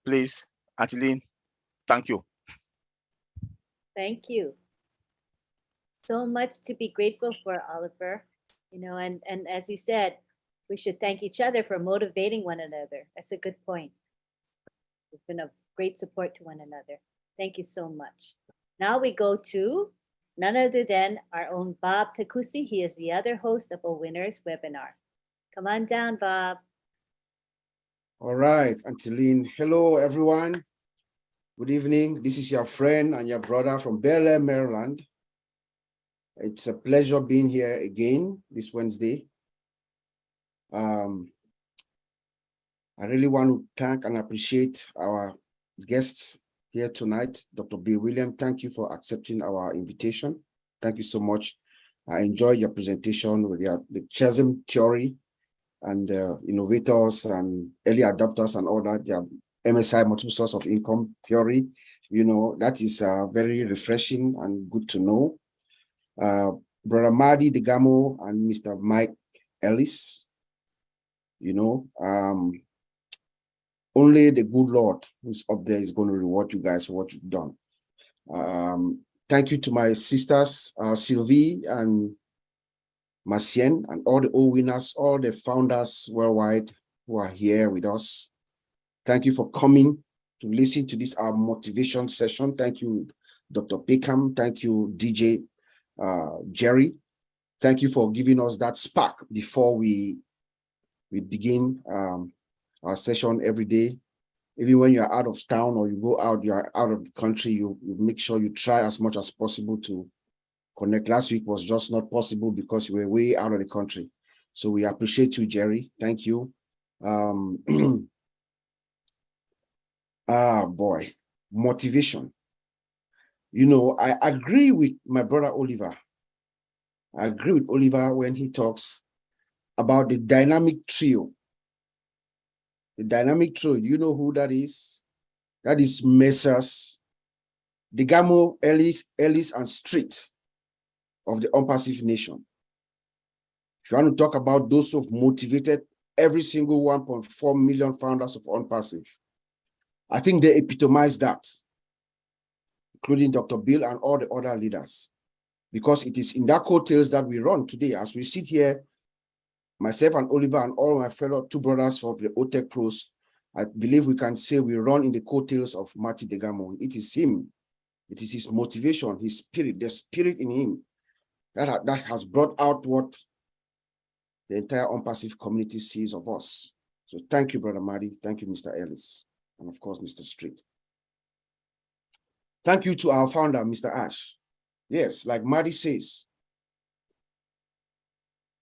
please, Auntie, thank you. Thank you. So much to be grateful for, Oliver. And as you said, we should thank each other for motivating one another. That's a good point. We've been of great support to one another. Thank you so much. Now we go to none other than our own Bob Takusi. He is the other host of O-Winners webinar. Come on down, Bob. All right, Anteline. Hello, everyone. Good evening. This is your friend and your brother from Bel Air, Maryland. It's a pleasure being here again this Wednesday. I really want to thank and appreciate our guests here tonight. Dr. Bill William, thank you for accepting our invitation. Thank you so much. I enjoyed your presentation with the chasm theory and innovators and early adopters and all that. MSI, multiple source of income theory. That is very refreshing and good to know. Brother Madi Degamo and Mr. Mike Ellis, only the good Lord who's up there is going to reward you guys for what you've done. Thank you to my sisters, Sylvie and Macien, and all the O-Winners, all the founders worldwide who are here with us. Thank you for coming to listen to this, our motivation session. Thank you, Dr. Peckham. Thank you, DJ Jerry. Thank you for giving us that spark before we begin our session every day. Even when you're out of town or you go out, you're out of the country, you make sure you try as much as possible to connect. Last week was just not possible because we were way out of the country. So we appreciate you, Jerry. Thank you. Boy, motivation. I agree with my brother Oliver. I agree with Oliver when he talks about the dynamic trio. The dynamic trio, you know who that is? That is Messrs. Degamo, Ellis, and Street of the Onpassive Nation. If you want to talk about those who've motivated every single 1.4 million founders of Onpassive, I think they epitomize that, including Dr. Bill and all the other leaders, because it is in that coattails that we run today. As we sit here, myself and Oliver and all my fellow two brothers from the O-Tech Pros, I believe we can say we run in the coattails of Marty Degamo. It is him. It is his motivation, his spirit, the spirit in him that has brought out what the entire Onpassive community sees of us. So thank you, Brother Marty. Thank you, Mr. Ellis. And of course, Mr. Street. Thank you to our founder, Mr. Ash. Yes, like Marty says,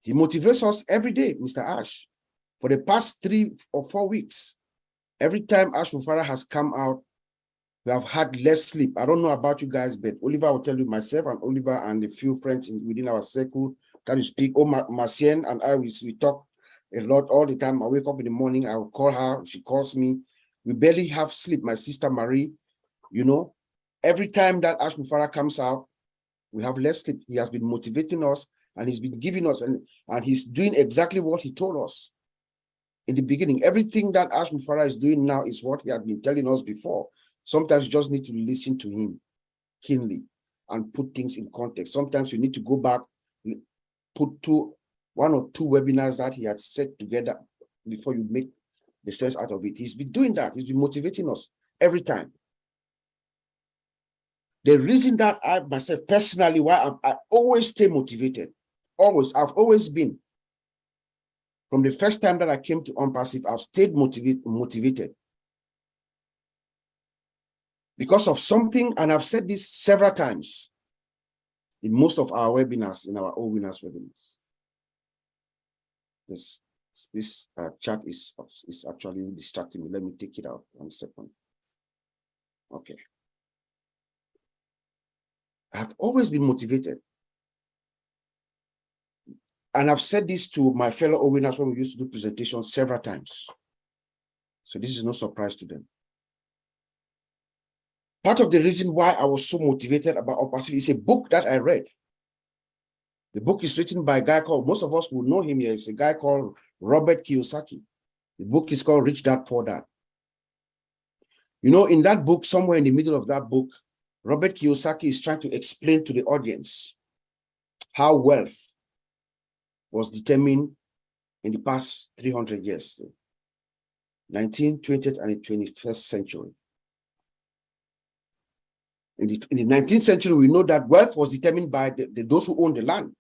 he motivates us every day, Mr. Ash. For the past 3 or 4 weeks, Every time Ash Mufara has come out, we have had less sleep. I don't know about you guys, but Oliver will tell you, myself and Oliver and a few friends within our circle that you speak. Oh, Marcien and I, we talk a lot all the time. I wake up in the morning, I will call her, she calls me. We barely have sleep. My sister Marie, you know, every time that Ash Mufara comes out, we have less sleep. He has been motivating us and he's been giving us, and he's doing exactly what he told us in the beginning. Everything that Ash Mufara is doing now is what he had been telling us before. Sometimes you just need to listen to him keenly and put things in context. Sometimes you need to go back, put one or two webinars that he had set together before you make the sense out of it. He's been doing that. He's been motivating us every time. The reason that I myself personally, why I always stay motivated, I've always been. From the first time that I came to Onpassive, I've stayed motivated. Because of something, and I've said this several times in most of our webinars, in our O-Winners webinars. This chat is actually distracting me. Let me take it out 1 second. Okay. I've always been motivated. And I've said this to my fellow O-Winners when we used to do presentations several times. So this is no surprise to them. Part of the reason why I was so motivated about Onpassive is a book that I read. The book is written by a guy called, most of us will know him here, it's a guy called Robert Kiyosaki. The book is called Rich Dad, Poor Dad. You know, in that book, somewhere in the middle of that book, Robert Kiyosaki is trying to explain to the audience how wealth was determined in the past 300 years, 19th, 20th, and the 21st century. In the 19th century, we know that wealth was determined by those who owned the land.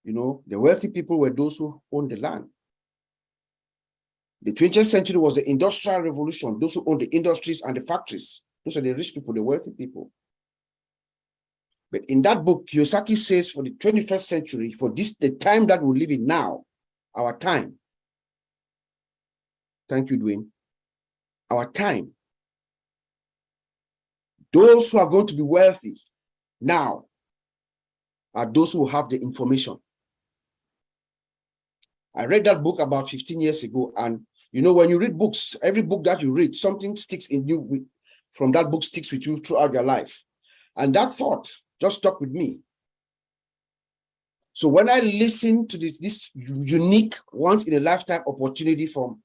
You know, the wealthy people were those who owned the land. The 20th century was the Industrial Revolution, those who owned the industries and the factories. Those are the rich people, the wealthy people. But in that book, Kiyosaki says for the 21st century, for this, the time that we live in now, our time. Thank you, Dwayne. Our time. Those who are going to be wealthy now are those who have the information. I read that book about 15 years ago, and you know, when you read books, every book that you read, something sticks in you from that book sticks with you throughout your life. And that thought just stuck with me. So when I listened to this unique once in a lifetime opportunity from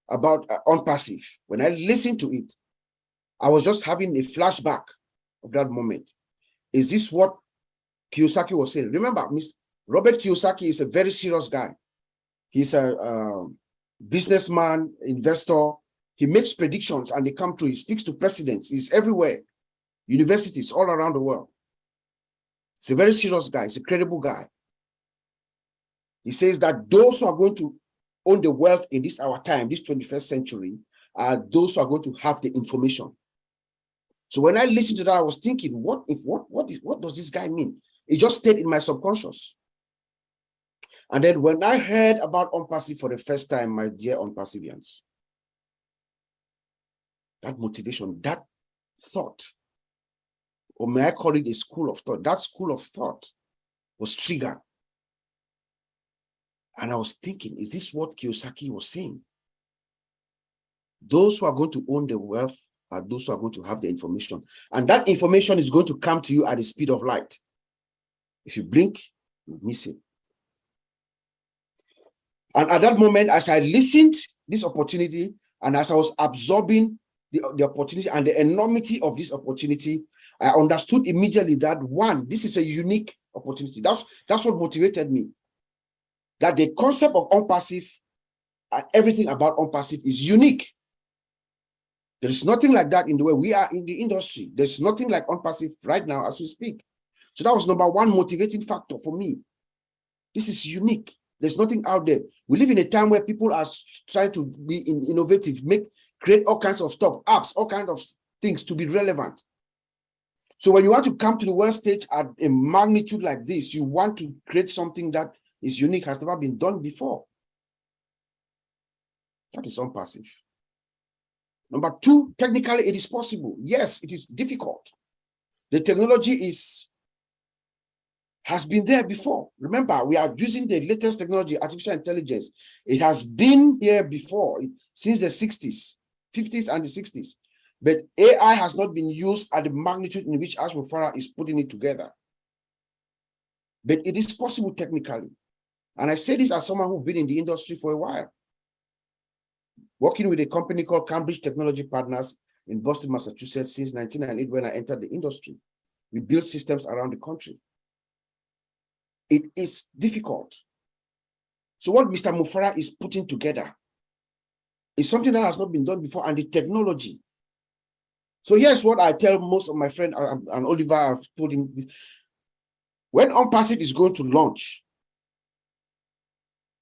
about Onpassive, when I listened to it, I was just having a flashback of that moment. Is this what Kiyosaki was saying? Remember, Robert Kiyosaki is a very serious guy. He's a businessman, investor. He makes predictions and they come true. He speaks to presidents. He's everywhere. Universities all around the world. He's a very serious guy. He's a credible guy. He says that those who are going to own the wealth in this our time, this 21st century, are those who are going to have the information. So when I listened to that, I was thinking, what does this guy mean? It just stayed in my subconscious. And then when I heard about Onpassive for the first time, my dear Onpassivians, that motivation, that thought, or may I call it a school of thought, that school of thought was triggered. And I was thinking, is this what Kiyosaki was saying? Those who are going to own the wealth are those who are going to have the information. And that information is going to come to you at the speed of light. If you blink, you miss it. And at that moment, as I listened this opportunity, and as I was absorbing the opportunity and the enormity of this opportunity, I understood immediately that one, this is a unique opportunity. That's what motivated me. That the concept of Onpassive and everything about Onpassive is unique. There is nothing like that in the way we are in the industry. There's nothing like Onpassive right now as we speak. So that was number one motivating factor for me. This is unique. There's nothing out there. We live in a time where people are trying to be innovative, create all kinds of stuff, apps, all kinds of things to be relevant. So when you want to come to the world stage at a magnitude like this, you want to create something that is unique, has never been done before. That is Onpassive. Number two, technically it is possible. Yes, it is difficult. The technology has been there before. Remember, we are using the latest technology, artificial intelligence. It has been here before, since the 60s, 50s and the 60s. But AI has not been used at the magnitude in which Ash Mufarah is putting it together. But it is possible technically. And I say this as someone who's been in the industry for a while, working with a company called Cambridge Technology Partners in Boston, Massachusetts since 1998 when I entered the industry. We build systems around the country. It is difficult. So what Mr. Mufarah is putting together is something that has not been done before, and the technology. So here's what I tell most of my friends, and Oliver, I've told him this. When Onpassive is going to launch,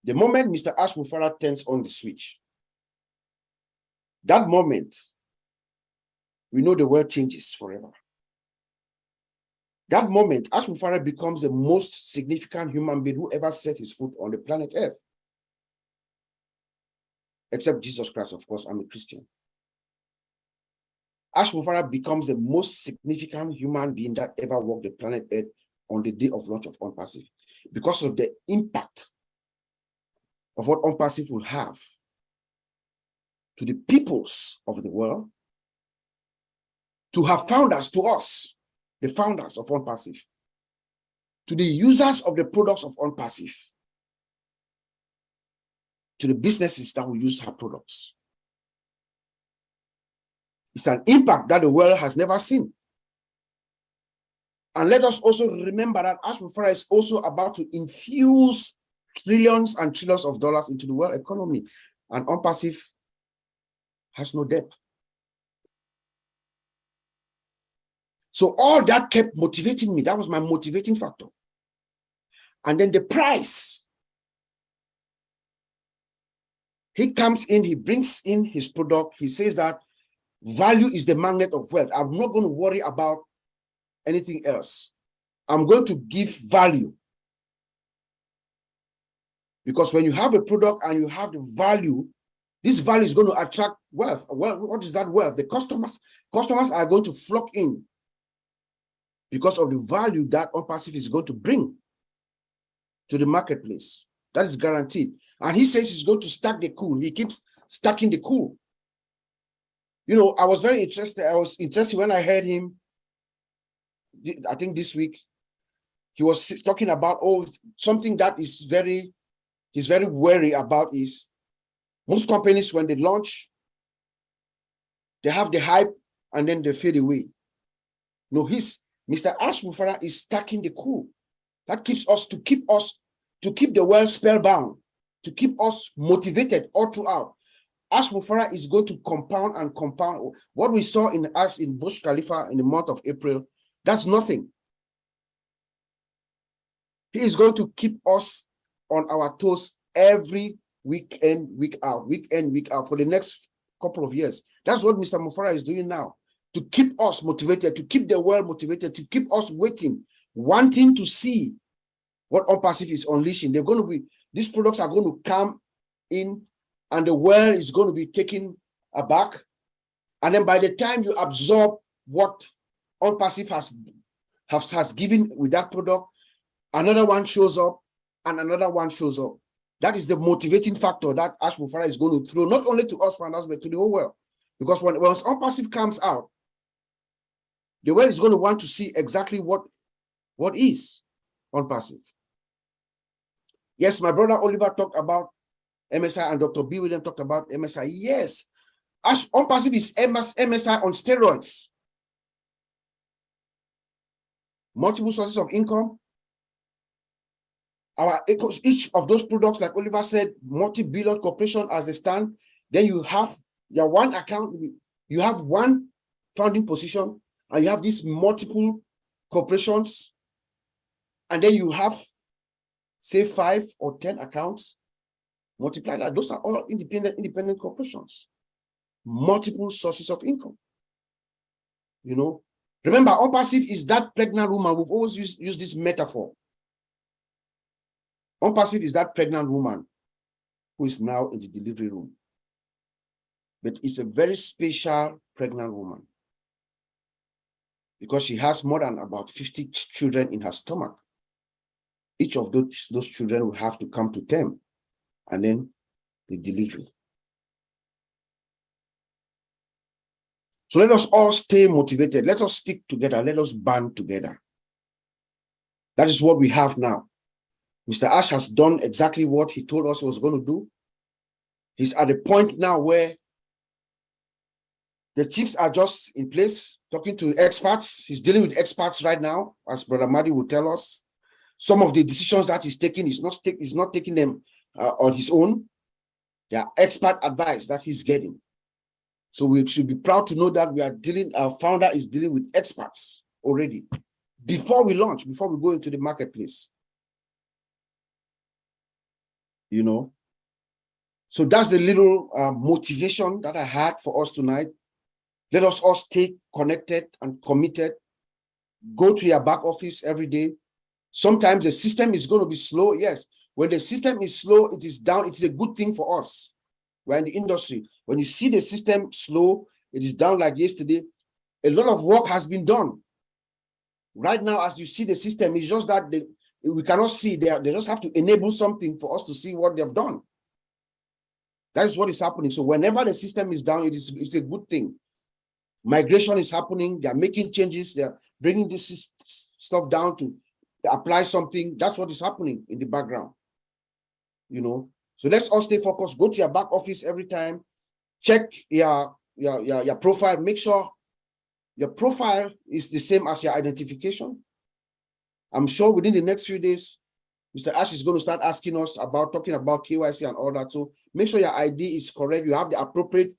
the moment Mr. Ash Mufarah turns on the switch, that moment, we know the world changes forever. That moment, Ash Mufarah becomes the most significant human being who ever set his foot on the planet Earth. Except Jesus Christ, of course, I'm a Christian. Ash Mufarah becomes the most significant human being that ever walked the planet Earth on the day of launch of Onpassive, because of the impact of what Onpassive will have to the peoples of the world, to have founders, to us, the founders of Onpassive, to the users of the products of Onpassive, to the businesses that will use her products. It's an impact that the world has never seen. And let us also remember that Ash Mufarah is also about to infuse trillions and trillions of dollars into the world economy. And Onpassive has no debt. So all that kept motivating me. That was my motivating factor. And then the price. He comes in, he brings in his product. He says that value is the magnet of wealth. I'm not going to worry about anything else. I'm going to give value. Because when you have a product and you have the value, this value is going to attract wealth. Well, what is that wealth? The customers are going to flock in because of the value that Onpassive is going to bring to the marketplace. That is guaranteed. And he says he's going to stack the cool. He keeps stacking the cool. You know, I was very interested. I was interested when I heard him, I think this week, he was talking about, something that is he's very wary about is most companies, when they launch, they have the hype and then they fade away. No, Mr. Ash Mufarah is stacking the cool. That keeps the world spellbound, to keep us motivated all throughout. Ash Mufarah is going to compound and compound. What we saw in Burj Khalifa in the month of April, that's nothing. He is going to keep us on our toes every weekend, week out for the next couple of years. That's what Mr. Mufarah is doing now, to keep us motivated, to keep the world motivated, to keep us waiting, wanting to see what Onpassive is unleashing. These products are going to come in and the world is going to be taken aback. And then by the time you absorb what Onpassive has given with that product, another one shows up and another one shows up. That is the motivating factor that Ash Mufarah is going to throw, not only to us founders, but to the whole world. Because once Onpassive comes out, the world is going to want to see exactly what is Onpassive. Yes, my brother Oliver talked about MSI and Dr. B. William talked about MSI. Yes, Onpassive is MSI on steroids. Multiple sources of income. Each of those products, like Oliver said, multi-billion corporation as they stand. Then you have your one account, you have one founding position, and you have these multiple corporations, and then you have, say, 5 or 10 accounts. Multiply that. Those are all independent corporations. Multiple sources of income. You know, remember, Onpassive is that pregnant woman. We've always used this metaphor. Onpassive is that pregnant woman who is now in the delivery room. but it's a very special pregnant woman because she has more than about 50 children in her stomach. Each of those children will have to come to term, and then the delivery. So let us all stay motivated. Let us stick together. Let us band together. That is what we have now. Mr. Ash has done exactly what he told us he was going to do. He's at the point now where the chips are just in place, talking to experts. He's dealing with experts right now, as Brother Madi will tell us. Some of the decisions that he's taking, he's not taking them on his own. They are expert advice that he's getting. So we should be proud to know that our founder is dealing with experts already before we launch, before we go into the marketplace. You know, so that's the little motivation that I had for us tonight. Let us all stay connected and committed. Go to your back office every day. Sometimes the system is going to be slow. Yes, when the system is slow, it is down. It is a good thing for us. We're in the industry. When you see the system slow, it is down like yesterday. A lot of work has been done. Right now, as you see the system, it's just that we cannot see. They just have to enable something for us to see what they've done. That is what is happening. So whenever the system is down, it's a good thing. Migration is happening. They are making changes. They are bringing this stuff down to apply something. That's what is happening in the background. You know. So let's all stay focused. Go to your back office every time. Check your profile. Make sure your profile is the same as your identification. I'm sure within the next few days, Mr. Ash is going to start asking us talking about KYC and all that. So make sure your ID is correct. You have the appropriate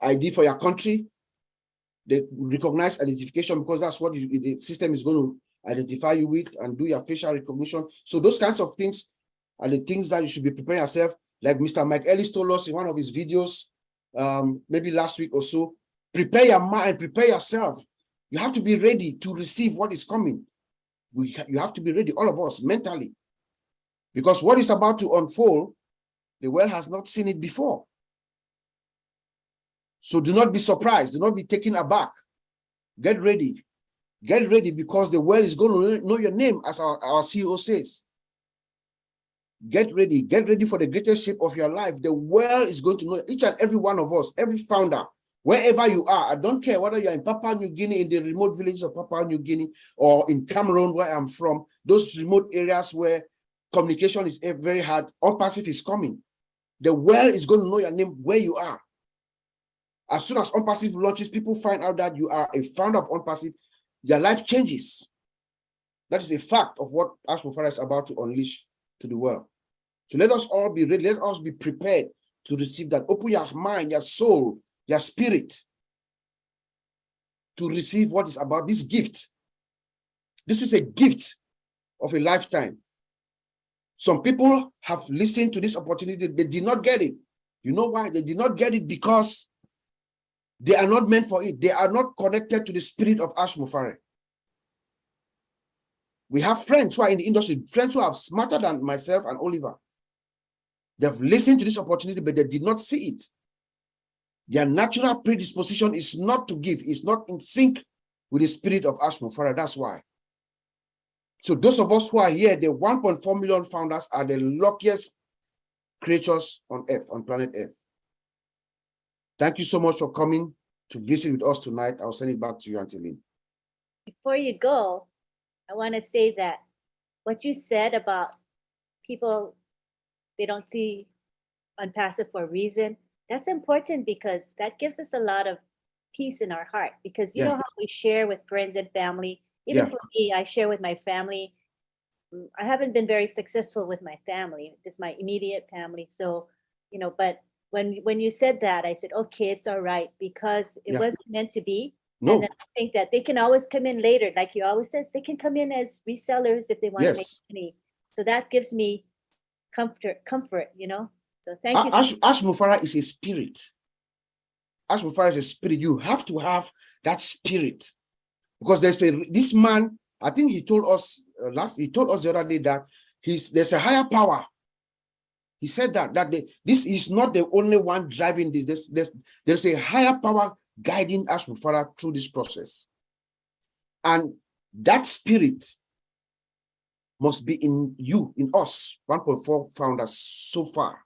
ID for your country. The recognized identification, because that's what the system is going to identify you with, and do your facial recognition. So those kinds of things are the things that you should be preparing yourself. Like Mr. Mike Ellis told us in one of his videos, maybe last week or so, prepare your mind, prepare yourself. You have to be ready to receive what is coming. You have to be ready, all of us, mentally. Because what is about to unfold, the world has not seen it before. So do not be surprised. Do not be taken aback. Get ready. Get ready, because the world is going to know your name, as our CEO says. Get ready. Get ready for the greatest shape of your life. The world is going to know each and every one of us, every founder, wherever you are. I don't care whether you're in Papua New Guinea, in the remote villages of Papua New Guinea, or in Cameroon, where I'm from, those remote areas where communication is very hard. Onpassive is coming. The world is going to know your name where you are. As soon as Onpassive launches, people find out that you are a founder of Onpassive, their life changes. That is a fact of what Ash Mufara is about to unleash to the world. So let us all be ready. Let us be prepared to receive that. Open your mind, your soul, your spirit to receive what is about this gift. This is a gift of a lifetime. Some people have listened to this opportunity. They did not get it. You know why? They did not get it because they are not meant for it. They are not connected to the spirit of Ash Mufara. We have friends who are in the industry, friends who are smarter than myself and Oliver. They've listened to this opportunity, but they did not see it. Their natural predisposition is not to give, is not in sync with the spirit of Ash Mufara. That's why. So those of us who are here, the 1.4 million founders, are the luckiest creatures on earth, on planet Earth. Thank you so much for coming to visit with us tonight. I'll send it back to you, Auntie Lynn. Before you go, I want to say that what you said about people, they don't see Onpassive for a reason, that's important, because that gives us a lot of peace in our heart. Because you know how we share with friends and family. Even for me, I share with my family. I haven't been very successful with my family. It's my immediate family. So, you know, but when you said that, I said, okay, it's all right, because it wasn't meant to be. No. And then I think that they can always come in later. Like you always says, they can come in as resellers if they want to make money. So that gives me comfort, you know. So thank you. Ash Mufara is a spirit. Ash Mufara is a spirit. You have to have that spirit, because this man. I think he told us he told us the other day that there's a higher power He said that this is not the only one driving this. There's a higher power guiding us further through this process. And that spirit must be in you, in us, 1.4 founders so far.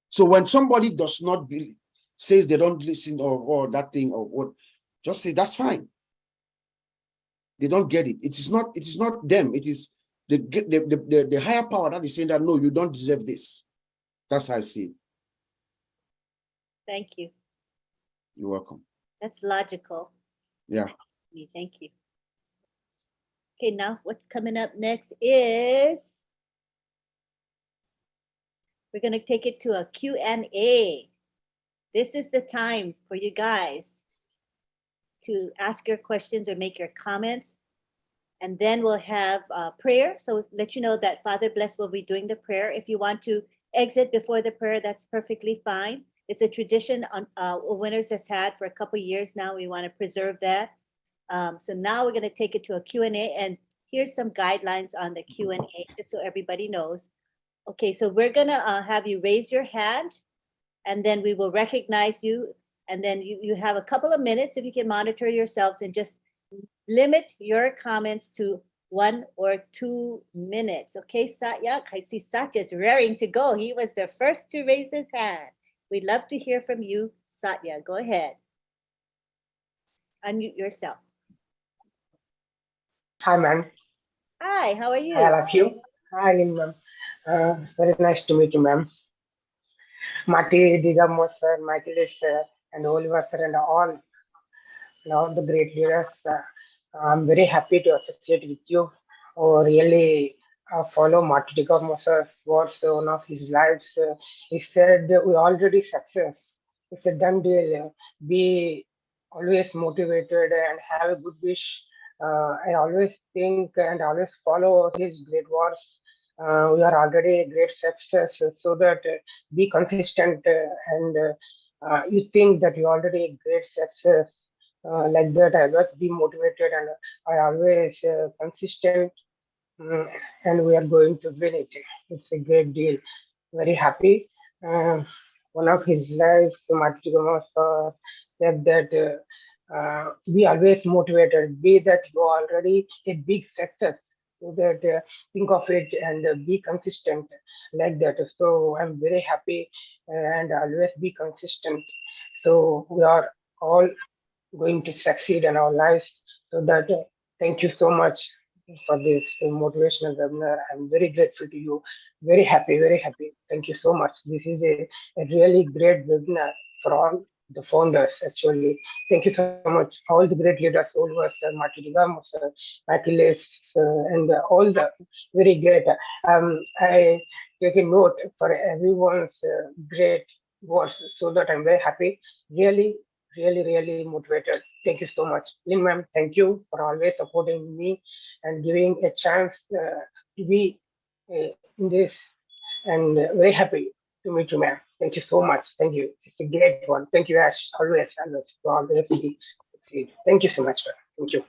So when somebody does not believe, says they don't listen or that thing or what, just say that's fine. They don't get it. It is not them. It is the higher power that is saying that no, you don't deserve this. That's how I see it. Thank you. You're welcome. That's logical. Yeah. Thank you. Okay, now what's coming up next is we're going to take it to a Q&A. This is the time for you guys to ask your questions or make your comments. And then we'll have prayer. So let you know that Father Bless will be doing the prayer. If you want to exit before the prayer, that's perfectly fine. It's a tradition Winners has had for a couple of years now. We want to preserve that. So now we're going to take it to a Q&A, and here's some guidelines on the Q&A, just so everybody knows. Okay, so we're going to have you raise your hand, and then we will recognize you. And then you have a couple of minutes if you can monitor yourselves and just limit your comments to 1 or 2 minutes. Okay, Satya, I see Satya's raring to go. He was the first to raise his hand. We'd love to hear from you, Satya. Go ahead. Unmute yourself. Hi, ma'am. Hi, how are you? I love you. Hi, ma'am. Very nice to meet you, ma'am. Mati, Digamo, sir, Michael, sir, and Oliver, sir, and all the great leaders. I'm very happy to associate with you. Or really follow Marty Digamo, sir's words, one of his lives. He said, we already success. It's a done deal. Be always motivated and have a good wish. I always think and always follow his great words. We are already a great success, so that be consistent and you think that you already a great success. Like that, I always be motivated and I always consistent, and we are going to win it. It's a great deal. Very happy. One of his lives, Marty Gomez said that be always motivated, be that you are already a big success, so that think of it and be consistent like that. So I'm very happy and always be consistent. So we are all going to succeed in our lives. So that thank you so much for this motivational webinar. I'm very grateful to you. Very happy, very happy. Thank you so much. This is a really great webinar for all the founders, actually. Thank you so much. All the great leaders, Oliver, sir, Marty Digamo, sir, Achilles, and all the very great. I take a note for everyone's great words, so that I'm very happy. Really, really motivated. Thank you so much. Lynn, ma'am, thank you for always supporting me and giving a chance to be in this, and very happy to meet you, ma'am. Thank you so much. Thank you. It's a great one. Thank you, Ash. Always succeed. Thank you so much, ma'am. Thank you.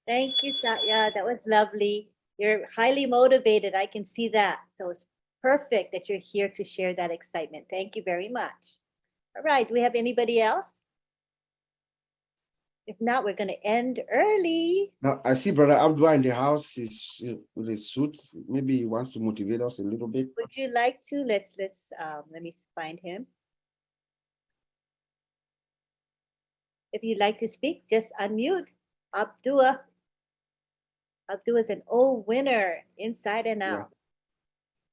Thank you, Satya. That was lovely. You're highly motivated. I can see that. So it's perfect that you're here to share that excitement. Thank you very much. All right. Do we have anybody else? If not, we're going to end early. Now I see Brother Abdua in the house. He's with his suit. Maybe he wants to motivate us a little bit. Would you like to? Let me find him. If you'd like to speak, just unmute. Abdua. Abdua is an O winner, inside and out.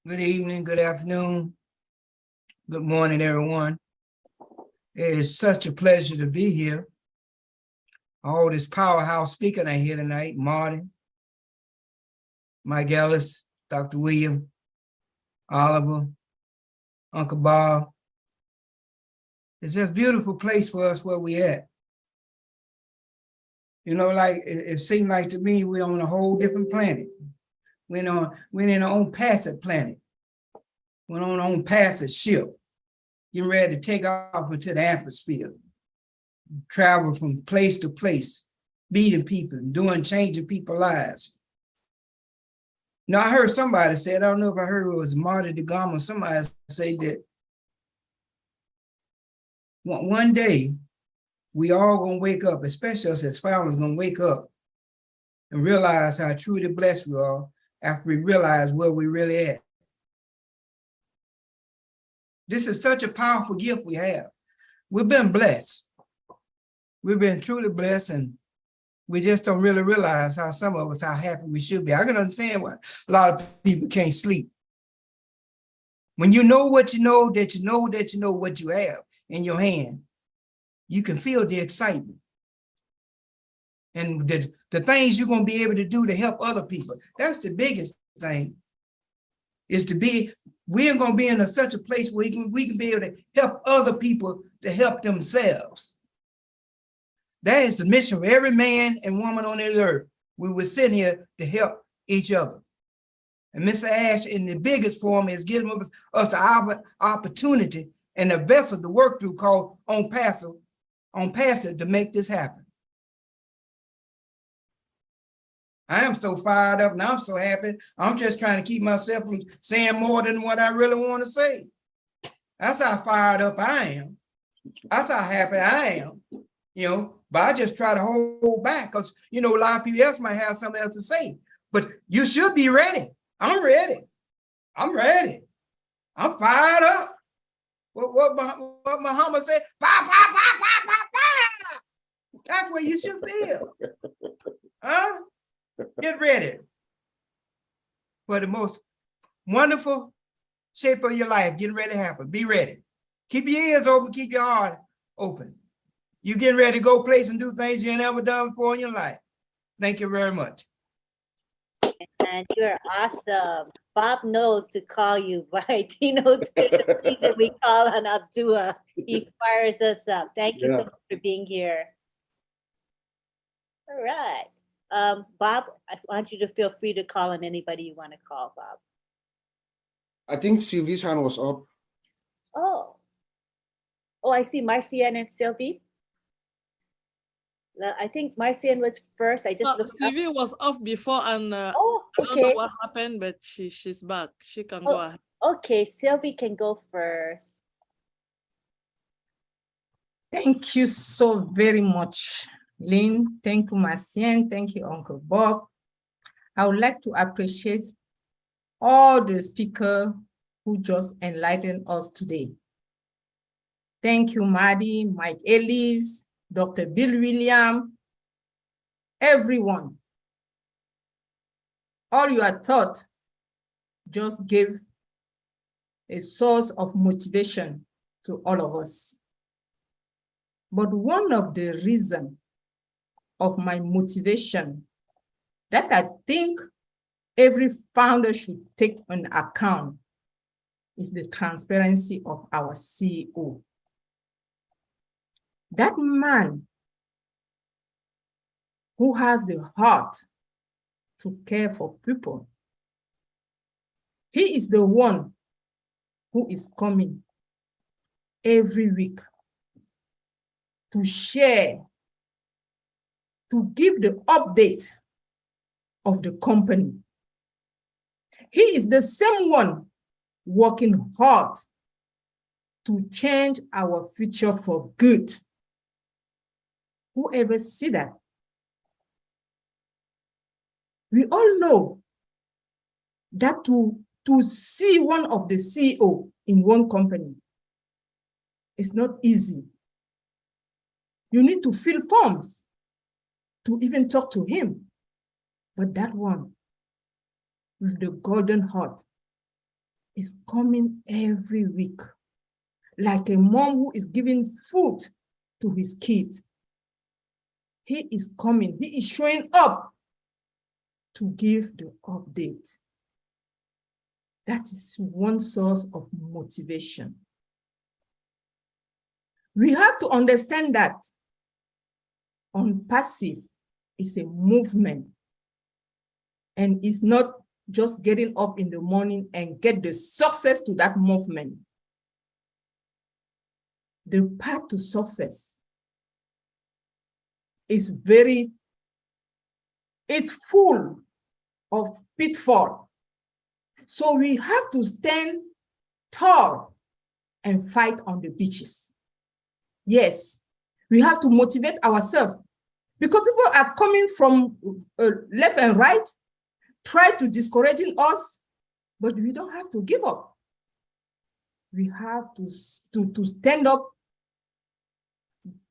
Good evening, good afternoon, good morning, everyone. It is such a pleasure to be here. All this powerhouse speaking I hear tonight, Martin, Mike Ellis, Dr. William, Oliver, Uncle Bob. It's just a beautiful place for us where we at. You know, like it seemed like to me we're on a whole different planet. We're in our own Onpassive planet. We're on our own Onpassive ship, getting ready to take off into the atmosphere, travel from place to place, meeting people, changing people's lives. Now I heard somebody say, I don't know if I heard it was Marty DeGama, somebody say that one day we all gonna wake up, especially us as founders, gonna wake up and realize how truly blessed we are after we realize where we really at. This is such a powerful gift we have. We've been blessed. We've been truly blessed, and we just don't really realize how some of us, how happy we should be. I can understand why a lot of people can't sleep. When you know what you know, that you know that you know what you have in your hand, you can feel the excitement. And the things you're going to be able to do to help other people. That's the biggest thing, is to be, we're going to be in such a place where we can be able to help other people to help themselves. That is the mission for every man and woman on this earth. We were sitting here to help each other. And Mr. Ash, in the biggest form, is giving us the opportunity and a vessel to work through called Onpassive to make this happen. I am so fired up and I'm so happy. I'm just trying to keep myself from saying more than what I really want to say. That's how fired up I am. That's how happy I am, you know, but I just try to hold back because, you know, a lot of people else might have something else to say, but you should be ready. I'm ready. I'm ready. I'm fired up. What Muhammad said, bah, bah, bah, bah, bah, bah. That's what you should feel. Huh? Get ready for the most wonderful shape of your life. Getting ready to happen. Be ready. Keep your ears open. Keep your heart open. You getting ready to go place and do things you ain't ever done before in your life. Thank you very much. And you're awesome. Bob knows to call you, right? He knows there's a reason we call on Abdullah. He fires us up. Thank you so much for being here. All right. Bob, I want you to feel free to call on anybody you want to call, Bob. I think Sylvie's hand was up. Oh, I see Marcian and Sylvie. I think Marcian was first. I just looked up. Sylvie was off before, and I don't okay. know what happened, but she's back. She can go ahead. Okay, Sylvie can go first. Thank you so very much, Lynn. Thank you, Marcian. Thank you, Uncle Bob. I would like to appreciate all the speakers who just enlightened us today. Thank you, Maddie, Mike Ellis, Dr. Bill William, everyone. All you are taught just gave a source of motivation to all of us. But one of the reasons of my motivation that I think every founder should take on account is the transparency of our CEO. That man who has the heart to care for people, he is the one who is coming every week to share, to give the update of the company. He is the same one working hard to change our future for good. Whoever see that? We all know that to see one of the CEO in one company is not easy. You need to fill forms to even talk to him. But that one with the golden heart is coming every week, like a mom who is giving food to his kids. He is coming, he is showing up to give the update. That is one source of motivation. We have to understand that Onpassive is a movement and it's not just getting up in the morning and get the success to that movement. The path to success is full of pitfall. So we have to stand tall and fight on the beaches. Yes, we have to motivate ourselves because people are coming from left and right, try to discouraging us, but we don't have to give up. We have to stand up,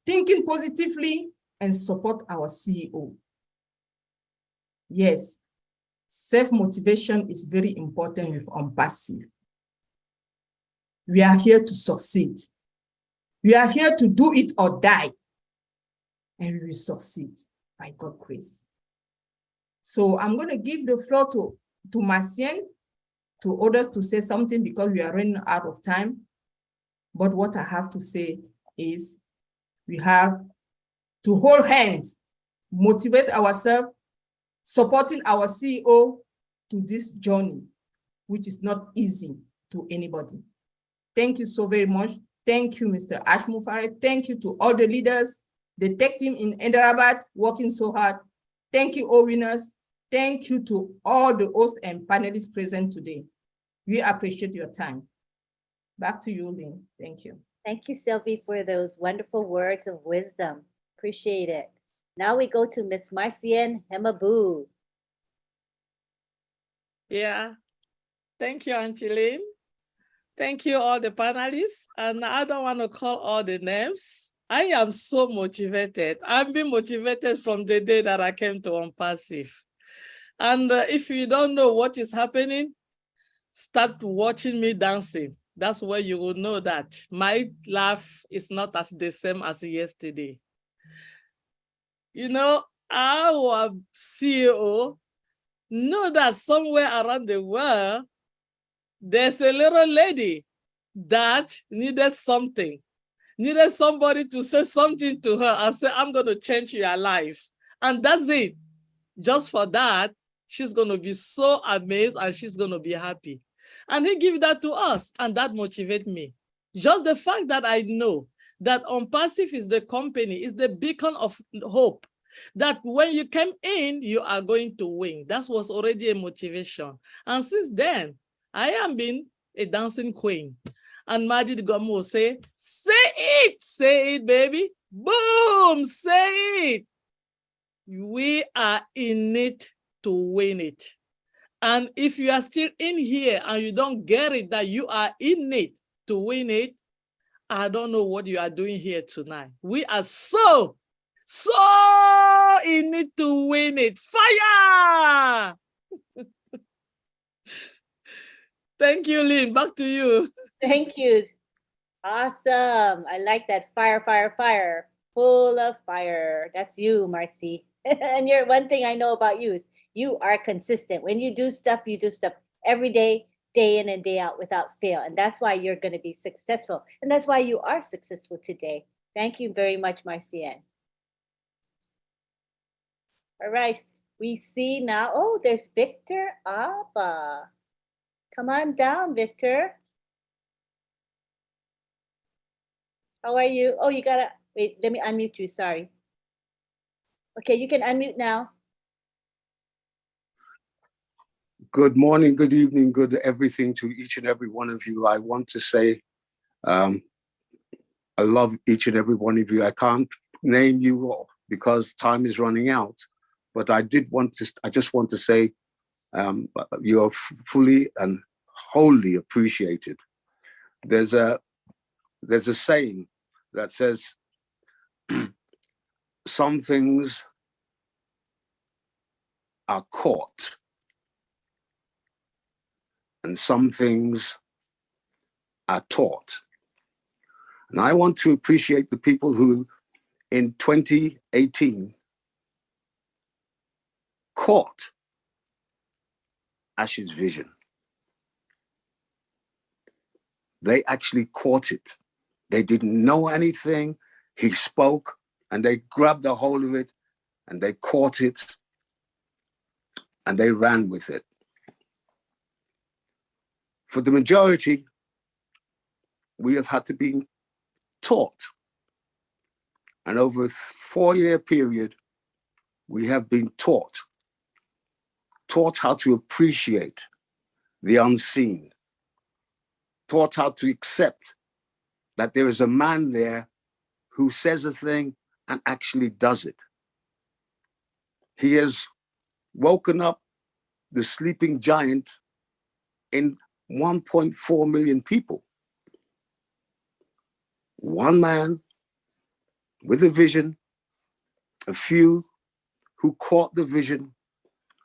thinking positively and support our CEO. Yes, self-motivation is very important with Onpassive. We are here to succeed. We are here to do it or die. And we will succeed by God's grace. So I'm going to give the floor to Marcien, to others to say something because we are running out of time. But what I have to say is we have to hold hands, motivate ourselves, supporting our CEO to this journey, which is not easy to anybody. Thank you so very much. Thank you, Mr. Ashmufare. Thank you to all the leaders, the tech team in Hyderabad working so hard. Thank you, all winners. Thank you to all the hosts and panelists present today. We appreciate your time. Back to you, Lynn. Thank you. Thank you, Sylvie, for those wonderful words of wisdom. Appreciate it. Now we go to Miss Marcienne Hemabu. Yeah. Thank you, Auntie Lynn. Thank you, all the panelists. And I don't want to call all the names. I am so motivated. I've been motivated from the day that I came to Onpassive. And if you don't know what is happening, start watching me dancing. That's where you will know that my life is not as the same as yesterday. You know, our CEO know that somewhere around the world, there's a little lady that needed something, needed somebody to say something to her and say, I'm going to change your life. And that's it. Just for that, she's going to be so amazed and she's going to be happy. And he gave that to us, and that motivates me. Just the fact that I know that Onpassive is the company, is the beacon of hope, that when you came in, you are going to win. That was already a motivation. And since then, I am being a dancing queen. And Madi Gomu will say it, baby. Boom, say it. We are in it to win it. And if you are still in here and you don't get it, that you are in it to win it, I don't know what you are doing here tonight. We are so in it to win it. Fire! Thank you, Lynn. Back to you. Thank you. Awesome. I like that. Fire, fire, fire. Full of fire. That's you, Marcy. And you're one thing I know about you is you are consistent. When you do stuff every day, day in and day out without fail. And that's why you're going to be successful. And that's why you are successful today. Thank you very much, Marcienne. All right. We see now, oh, there's Victor Abba. Come on down, Victor. How are you? Oh, you gotta, wait, let me unmute you, sorry. Okay, you can unmute now. Good morning, good evening, good everything to each and every one of you. I want to say I love each and every one of you. I can't name you all because time is running out, but I just want to say you are fully and wholly appreciated. There's a saying that says, some things are caught and some things are taught. And I want to appreciate the people who in 2018 caught Ash's vision. They actually caught it. They didn't know anything. He spoke and they grabbed a hold of it and they caught it and they ran with it. For the majority, we have had to be taught. And over a 4-year period, we have been taught how to appreciate the unseen, taught how to accept that there is a man there who says a thing and actually does it. He has woken up the sleeping giant in 1.4 million people. One man with a vision, a few who caught the vision,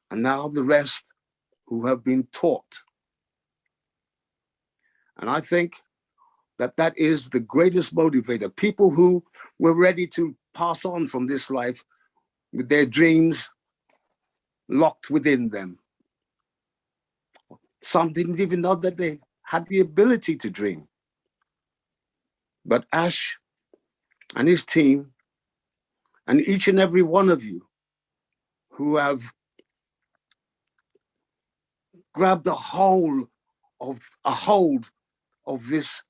and now the rest who have been taught. And I think that that is the greatest motivator. People who were ready to pass on from this life with their dreams locked within them. Some didn't even know that they had the ability to dream. But Ash and his team, and each and every one of you who have grabbed a hold of this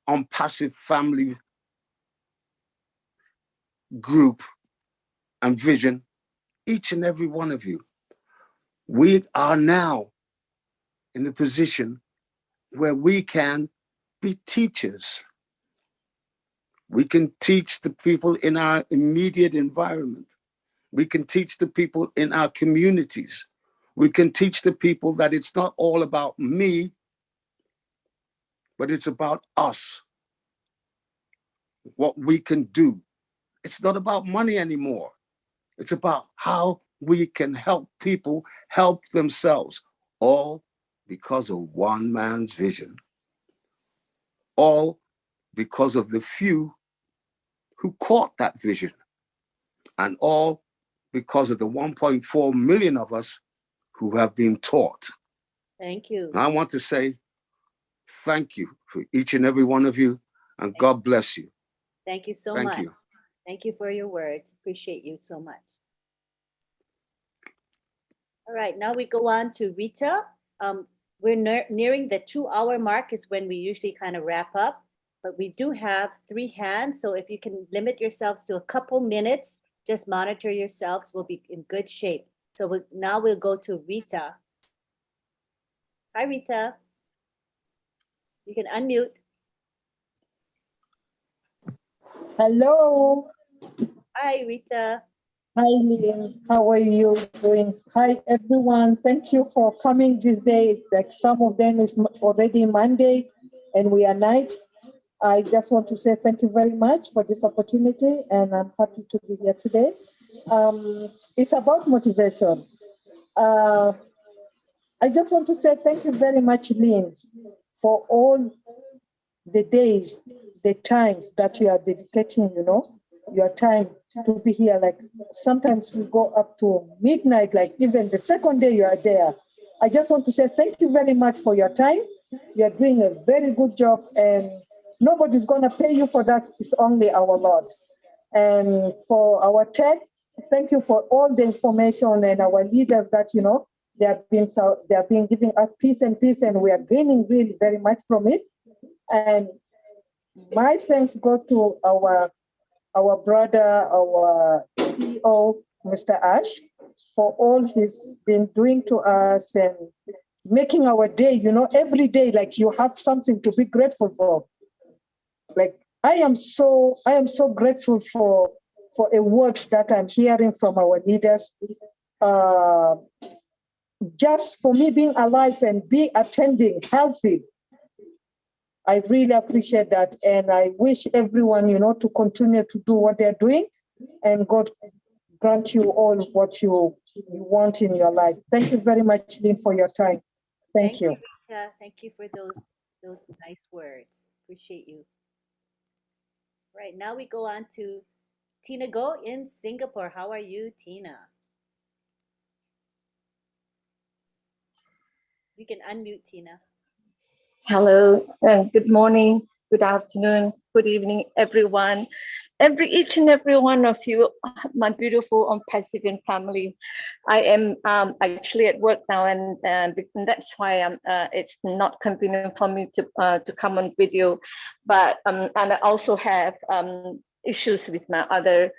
Onpassive family group and vision, each and every one of you, we are now in a position where we can be teachers. We can teach the people in our immediate environment. We can teach the people in our communities. We can teach the people that it's not all about me, but it's about us, what we can do. It's not about money anymore. It's about how we can help people help themselves, all because of one man's vision, all because of the few who caught that vision, and all because of the 1.4 million of us who have been taught. Thank you. And I want to say thank you for each and every one of you, and God bless you. Thank you so Thank much. you. Thank you for your words. Appreciate you so much. All right, now we go on to Rita. We're nearing the 2-hour mark is when we usually kind of wrap up, but we do have 3 hands. So if you can limit yourselves to a couple minutes, just monitor yourselves, we'll be in good shape. So now we'll go to Rita. Hi, Rita. You can unmute. Hello. Hi, Rita. Hi, Lynn. How are you doing? Hi, everyone. Thank you for coming this day. Like some of them is already Monday and we are night. I just want to say thank you very much for this opportunity, and I'm happy to be here today. It's about motivation. I just want to say thank you very much, Lynn, for all the days, the times that you are dedicating, your time to be here. Like sometimes we go up to midnight, like even the second day you are there. I just want to say thank you very much for your time. You are doing a very good job, and nobody's going to pay you for that. It's only our Lord. And for our tech, thank you for all the information, and our leaders that, they have been giving us peace, and we are gaining really very much from it. And my thanks go to our brother, our CEO, Mr. Ash, for all he's been doing to us and making our day, every day, like you have something to be grateful for. Like I am so grateful for a word that I'm hearing from our leaders. Just for me being alive and be attending healthy, I really appreciate that. And I wish everyone, to continue to do what they're doing, and God grant you all what you want in your life. Thank you very much, Lynn, for your time. Thank you. Rita. Thank you for those nice words. Appreciate you. Right, now we go on to Tina Go in Singapore. How are you, Tina? You can unmute, Tina. Hello, good morning, good afternoon, good evening, everyone. Each and every one of you, my beautiful Onpassive family. I am actually at work now, and that's why it's not convenient for me to come on video. But and I also have issues with my other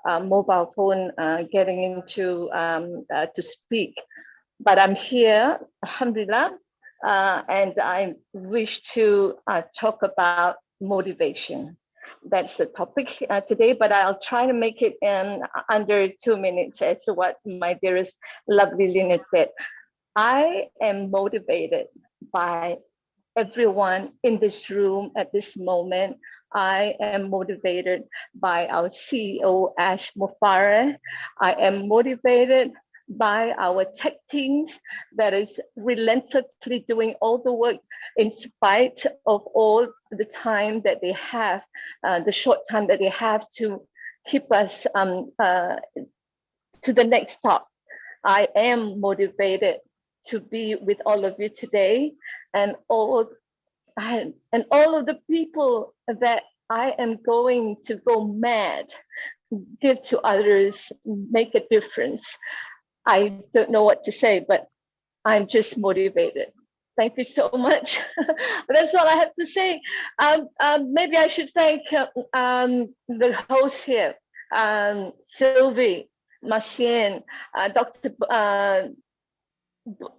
mobile phone getting into to speak. but I'm here, alhamdulillah, and I wish to talk about motivation. That's the topic today, but I'll try to make it in under 2 minutes, as what my dearest lovely Lynette said. I am motivated by everyone in this room at this moment. I am motivated by our CEO, Ash Mufareh. I am motivated by our tech teams that is relentlessly doing all the work in spite of all the time that they have, the short time that they have to keep us to the next stop. I am motivated to be with all of you today, and all of the people that I am going to go mad, give to others, make a difference. I don't know what to say, but I'm just motivated. Thank you so much. That's all I have to say. Maybe I should thank the host here, Sylvie, Marcien, Dr.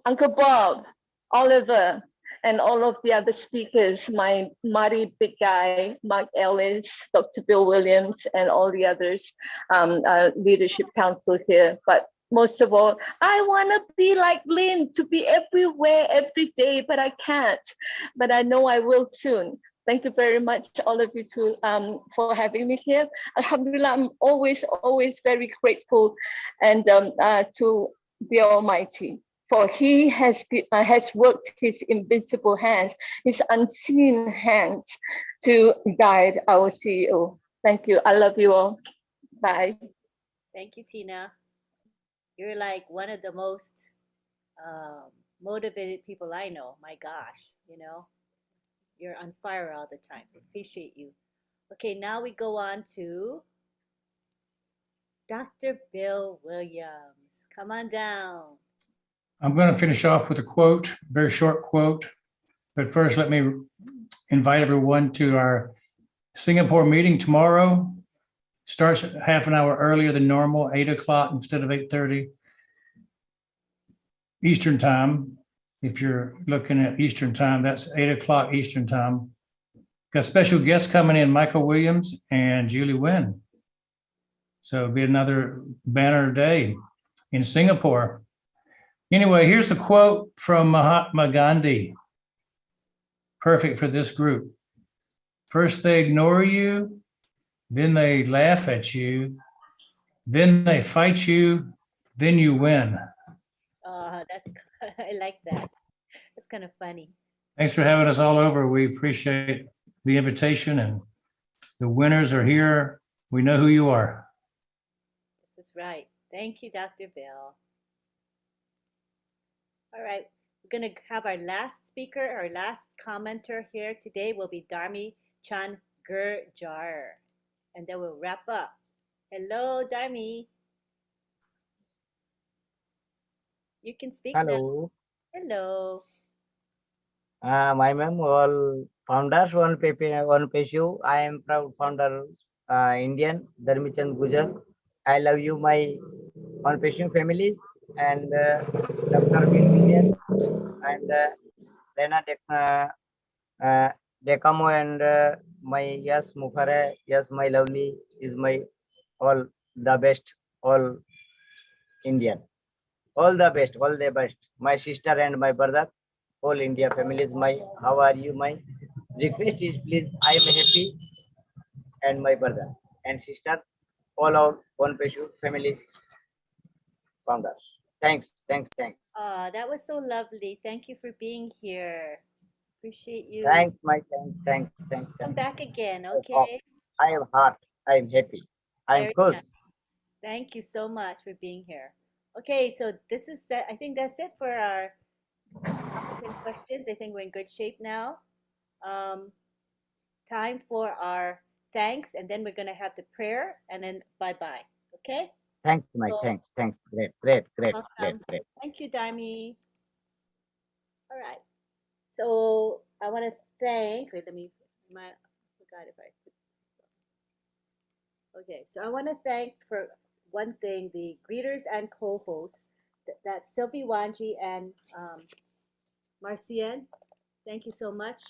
Uncle Bob, Oliver, and all of the other speakers, my mighty big guy, Mark Ellis, Dr. Bill Williams, and all the others, leadership council here. But most of all, I want to be like Lynn, to be everywhere, every day, but I can't. But I know I will soon. Thank you very much, all of you, for having me here. Alhamdulillah, I'm always very grateful and to the Almighty. For he has worked his invisible hands, his unseen hands, to guide our CEO. Thank you. I love you all. Bye. Thank you, Tina. You're like one of the most motivated people I know. My gosh, you're on fire all the time. Appreciate you. Okay, now we go on to Dr. Bill Williams. Come on down. I'm going to finish off with a quote, very short quote. But first, let me invite everyone to our Singapore meeting tomorrow. Starts half an hour earlier than normal, 8 o'clock instead of 8:30 Eastern time. If you're looking at Eastern time, that's 8 o'clock Eastern time. Got special guests coming in, Michael Williams and Julie Nguyen. So it'll be another banner day in Singapore. Anyway, here's a quote from Mahatma Gandhi. Perfect for this group. First they ignore you, then they laugh at you, then they fight you, then you win. That's I like that. That's kind of funny. Thanks for having us all over. We appreciate the invitation, and the winners are here. We know who you are. This is right. Thank you, Dr. Bill. All right, we're going to have our last speaker, our last commenter here today will be Dharmi Chan Gurjar, and then we'll wrap up. Hello, Dharmi. You can speak now. Hello. Hello. My name all founders, Onpassive. I am proud founder, Indian, Dharmichand Gujar. I love you, my Onpassive family, and Dr. William and Lena Decamo and my yes Mufare, yes my lovely is my all the best, all Indian. All the best, all the best. My sister and my brother, all India family is my, how are you? My request is please, I am happy and my brother and sister, all our Onpassive family founders. Thanks. That was so lovely. Thank you for being here. Appreciate you. Thanks. Come back again, Oh, okay? I am heart, I am happy. I am Very good. nice. Thank you so much for being here. Okay, so this is that. I think that's it for our comments and questions. I think we're in good shape now. Time for our thanks, and then we're going to have the prayer, and then bye-bye. Okay? Thanks, Mike. So, Thanks. Great. welcome. Thank you, Dharmi. All right. So I want to thank. Wait, I forgot if I. Okay, so I want to thank for one thing the greeters and co-hosts that's Sylvie Wanji and Marcian. Thank you so much.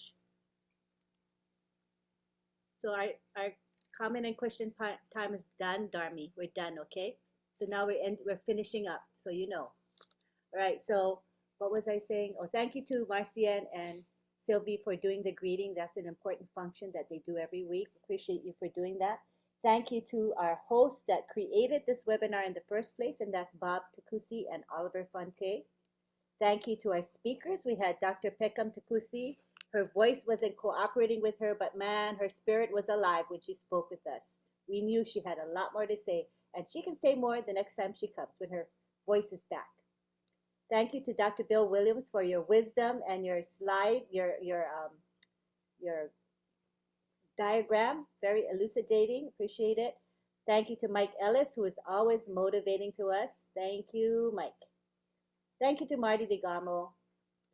So our comment and question time is done, Darmi. We're done, okay? So now we're finishing up, so you know. All right, so what was I saying? Oh, thank you to Marcian and Sylvie for doing the greeting. That's an important function that they do every week. Appreciate you for doing that. Thank you to our hosts that created this webinar in the first place, and that's Bob Takusi and Oliver Fonte. Thank you to our speakers. We had Dr. Pekam Takusi. Her voice wasn't cooperating with her, but man, her spirit was alive when she spoke with us. We knew she had a lot more to say, and she can say more the next time she comes when her voice is back. Thank you to Dr. Bill Williams for your wisdom and your slide, your diagram, very elucidating. Appreciate it. Thank you to Mike Ellis, who is always motivating to us. Thank you, Mike. Thank you to Marty DeGamo.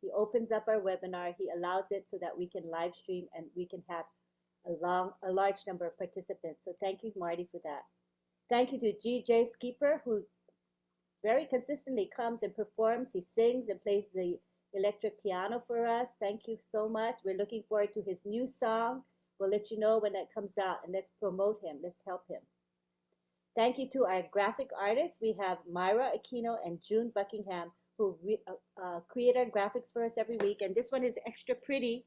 He opens up our webinar. He allows it so that we can live stream and we can have a large number of participants. So thank you, Marty, for that. Thank you to GJ Skipper, who very consistently comes and performs. He sings and plays the electric piano for us. Thank you so much. We're looking forward to his new song. We'll let you know when that comes out, and let's promote him. Let's help him. Thank you to our graphic artists. We have Myra Aquino and June Buckingham, who create our graphics for us every week. And this one is extra pretty.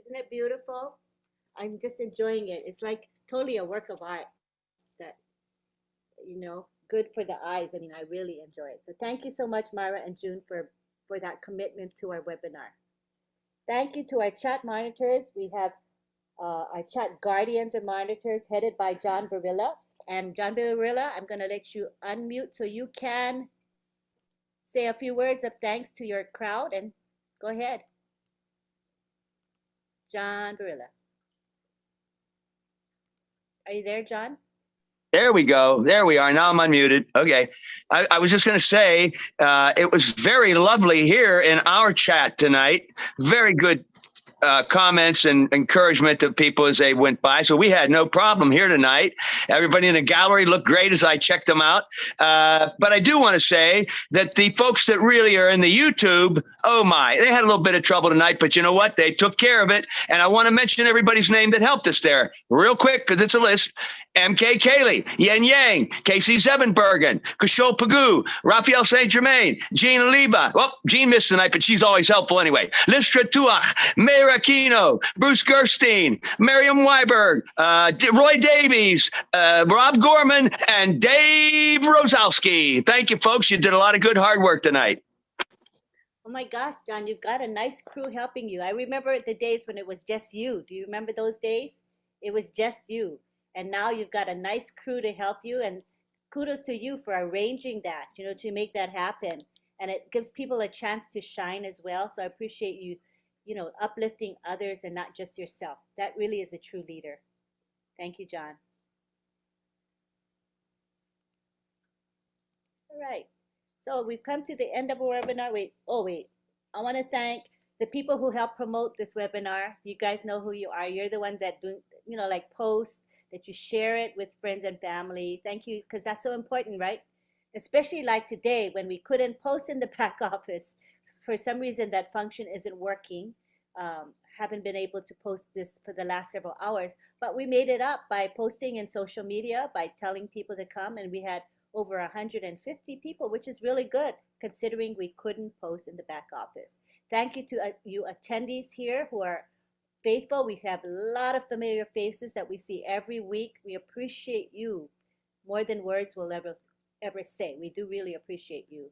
Isn't it beautiful? I'm just enjoying it. It's like totally a work of art that, you know, good for the eyes. I mean, I really enjoy it. So thank you so much, Myra and June, for that commitment to our webinar. Thank you to our chat monitors. We have our chat guardians or monitors headed by John Barilla. And John Barilla, I'm going to let you unmute so you can say a few words of thanks to your crowd, and go ahead. John Barilla. Are you there, John? There we go. There we are. Now I'm unmuted. Okay. I was just going to say, it was very lovely here in our chat tonight. Very good comments and encouragement to people as they went by. So we had no problem here tonight. Everybody in the gallery looked great as I checked them out. But I do want to say that the folks that really are in the YouTube, oh my, they had a little bit of trouble tonight, but you know what? They took care of it. And I want to mention everybody's name that helped us there real quick, because it's a list. MK Cayley, Yen Yang, Casey Zevenbergen, Kishol Pagoo, Raphael St. Germain, Jean Aliba. Well, Jean missed tonight, but she's always helpful anyway. Listra Tuach, Meir Aquino, Bruce Gerstein, Miriam Weiberg, Roy Davies, Rob Gorman, and Dave Rosalski. Thank you, folks. You did a lot of good hard work tonight. Oh my gosh, John, you've got a nice crew helping you. I remember the days when it was just you. Do you remember those days? It was just you. And now you've got a nice crew to help you, and kudos to you for arranging that, you know, to make that happen. And it gives people a chance to shine as well. So I appreciate you, you know, uplifting others and not just yourself. That really is a true leader. Thank you, John. All right. So we've come to the end of our webinar. Wait. I want to thank the people who helped promote this webinar. You guys know who you are. You're the one that do, you know, like post, that you share it with friends and family. Thank you, because that's so important, right? Especially like today when we couldn't post in the back office. For some reason, that function isn't working. Haven't been able to post this for the last several hours, but we made it up by posting in social media, by telling people to come, and we had over 150 people, which is really good considering we couldn't post in the back office. Thank you to you attendees here who are faithful. We have a lot of familiar faces that we see every week. We appreciate you more than words will ever say. We do really appreciate you.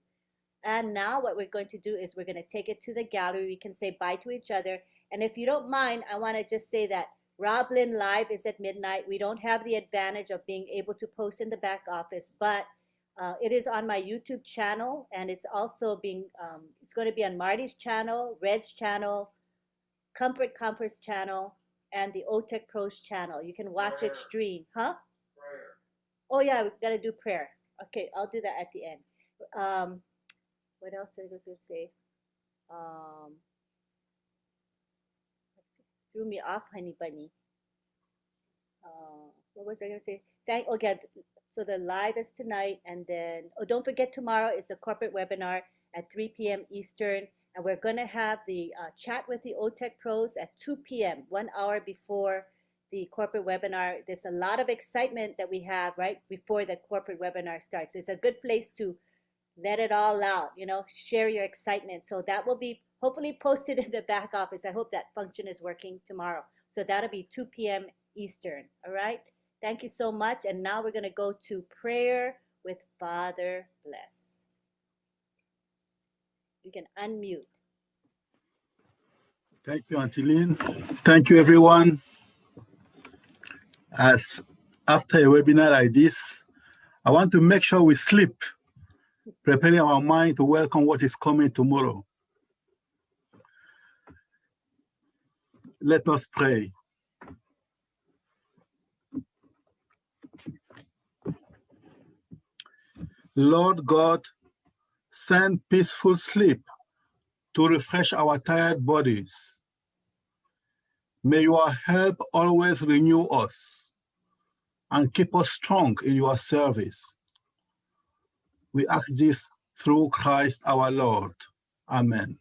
And now what we're going to do is we're going to take it to the gallery. We can say bye to each other. And if you don't mind, I want to just say that Roblin Live is at midnight. We don't have the advantage of being able to post in the back office, but it is on my YouTube channel, and it's also being, it's going to be on Marty's channel, Red's channel, Comfort's channel, and the O-Tech Pros channel. You can watch it stream. Huh? Prayer. Oh yeah, we've got to do prayer. Okay, I'll do that at the end. What else I was going to say? Threw me off, honey bunny. what was I going to say? So the live is tonight, and then, oh, don't forget tomorrow is the corporate webinar at 3 p.m. Eastern, and we're going to have the chat with the OTech pros at 2 p.m., 1 hour before the corporate webinar. There's a lot of excitement that we have right before the corporate webinar starts. So it's a good place to let it all out, share your excitement. So that will be hopefully posted in the back office. I hope that function is working tomorrow. So that'll be 2 p.m. Eastern. All right. Thank you so much. And now we're going to go to prayer with Father Bless. You can unmute. Thank you, Auntie Lynn. Thank you, everyone. As after a webinar like this, I want to make sure we sleep, preparing our mind to welcome what is coming tomorrow. Let us pray. Lord God, send peaceful sleep to refresh our tired bodies. May your help always renew us and keep us strong in your service. We ask this through Christ our Lord. Amen.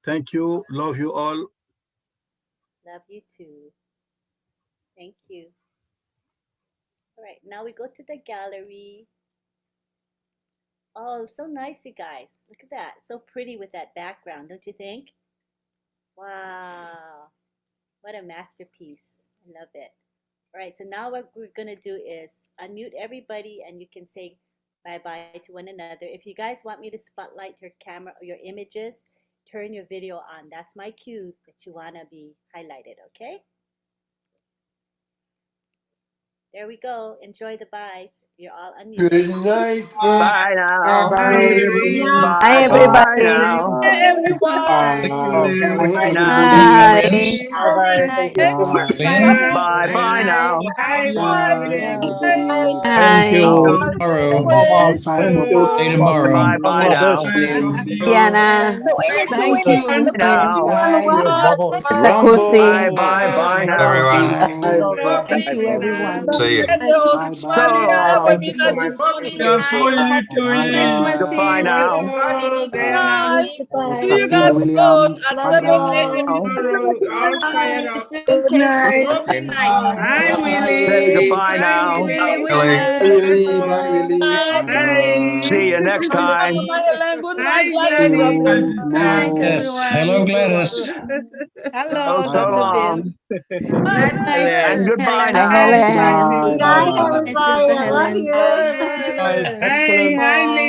Thank you. Love you all. Love you too. Thank you. All right, now we go to the gallery. Oh, so nice, you guys. Look at that. So pretty with that background, don't you think? Wow. What a masterpiece. I love it. All right, so now what we're going to do is unmute everybody, and you can say bye-bye to one another. If you guys want me to spotlight your camera or your images, turn your video on. That's my cue that you want to be highlighted, okay? There we go. Enjoy the byes. You're all unmuted. Good night. Bye now. Bye. Hi, Bye everybody. now. Good Hi. night. Bye-bye. Thank you so much. Bye bye now. Thank you Hi. all. Tomorrow. See you tomorrow. Bye bye now. Diana. Thank you. Now. Takusi. Bye now. Thank you, everyone. So long. Thank you so much. Goodbye now. See you guys soon at 7 a.m. Now. Eastern. Good night. Say goodbye now. See you next time. Good night, Gladys. Yes. Hello, Gladys. Oh, so long. And goodbye Hi, now. Helen. Night, everybody. I love you.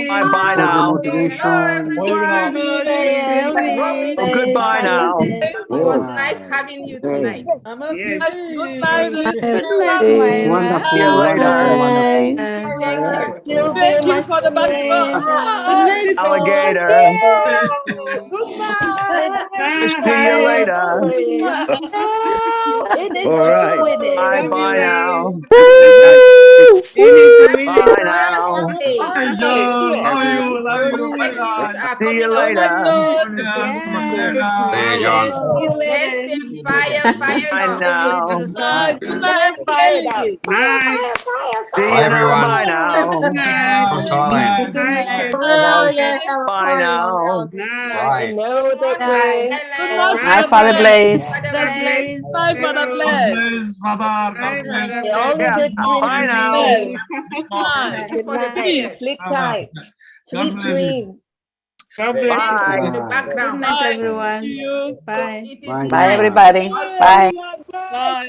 Bye bye now. Oh, goodbye now. Good night, See you later. Thank you for the background. Alligator. Good night. See you later. All right. Bye bye now. Woo! Bye now. See you later. Hey, John. Bye now. Good night, everybody. See Bye, you now. everyone. Bye now. Good time. Oh, yes, have a Bye party. now. Bye. No, that way. Good night, Hi, Father Father Bless. Blaze. Good night, Father Bless. All the good dreams Bye to now. you. Good night. Good night. Sleep tight. Sweet dreams. Bye. Good night, everyone. Bye. Bye, everybody. Bye. Bye.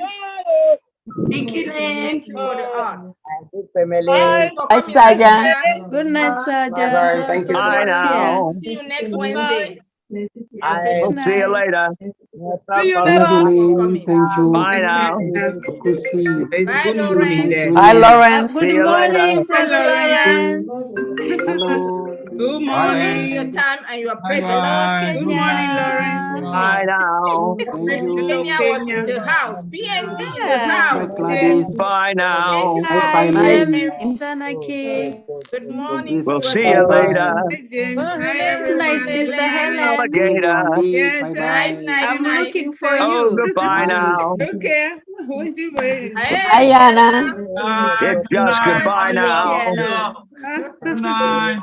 Thank you, Lynn. Good family. Bye. Bye, Saja. Good night, Bye-bye. Thank you so Bye much. now. Good night. Bye. We'll see you later. See you Thank you, later. Lynn. Thank you. Bye now. Good to see you. Bye, Lawrence. See you later. Thank you, Lawrence. Hello. Good morning. Your time and your presence. Hello, Good morning, Lawrence. Bye now. Kenya was in the house. PNG in the Yeah. house. Bye now. Thank you, Hi, James. Sanaki. Good morning. We'll see you later. Hi, James. Hi, Good everyone. night, Sister Helen. Alligator. Yes, night, night, I'm night, looking for sister. Oh, you. goodbye now. Okay. Waiting for you. Hi, Anna. It's just goodbye now. Good night.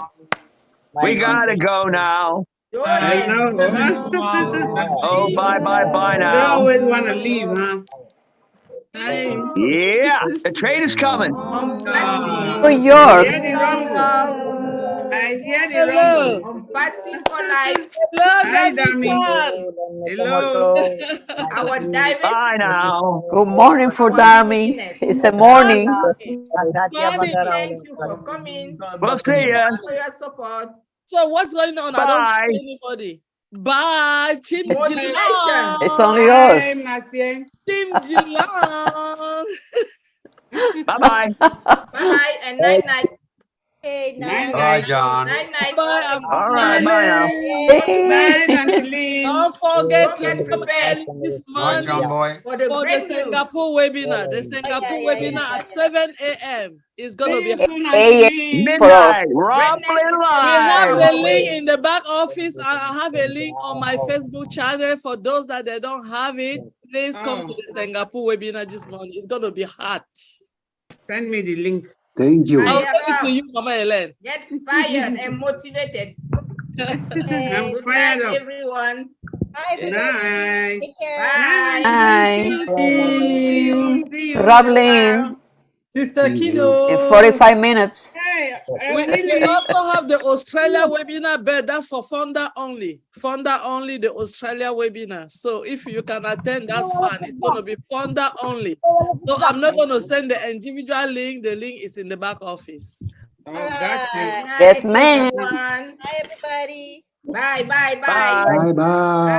We gotta go now. I know. Oh, bye, bye, bye You now. always want to leave, huh? Hi. Yeah, the train is coming. Onpassive. New York. I hear the rumble. I hear the Hello. rumble. Onpassive for life. Hello, Hi, Dami Dami. Chan. Hello. Our divers. Bye now. Good morning for Darmy. It's a morning. Thank you for coming. We'll see ya. For your support. So what's going on? I don't Bye. see anybody. Bye, Chim Motivation. Jilong. It's only Hi, us. Marcia. Chim Jilong. Bye-bye. Bye-bye and night-night. Hey, Night, Bye, John. Night-night. Bye. All right, bye now. Bye, Auntie Don't forget Don't to get come prepared early this Bye, month John boy. for the for the great news. Singapore webinar. The Singapore webinar at 7 a.m. is going to See be you soon, Hey, Auntie for us. Midnight, rumbling We have the live. link in the back office. I have a link on my Facebook channel. For those that they don't have it, please come to the Singapore webinar this morning. It's going to be hot. Send me the link. Thank you. I'll send it to you, Mama Ellen. Get fired and motivated. Hey, Good night, everyone. Hi, Good everybody. night. Take care. Bye. Bye. See you. Traveling Sister Kido. in 45 minutes. Hey, We also have the Australia webinar, but that's for founder only. Founder only, the Australia webinar. So if you can attend, that's fine. It's going to be founder only. So I'm not going to send the individual link. The link is in the back office. Oh, got you. Yes, ma'am. Hi, everybody. Bye, bye, bye. Bye. Bye bye.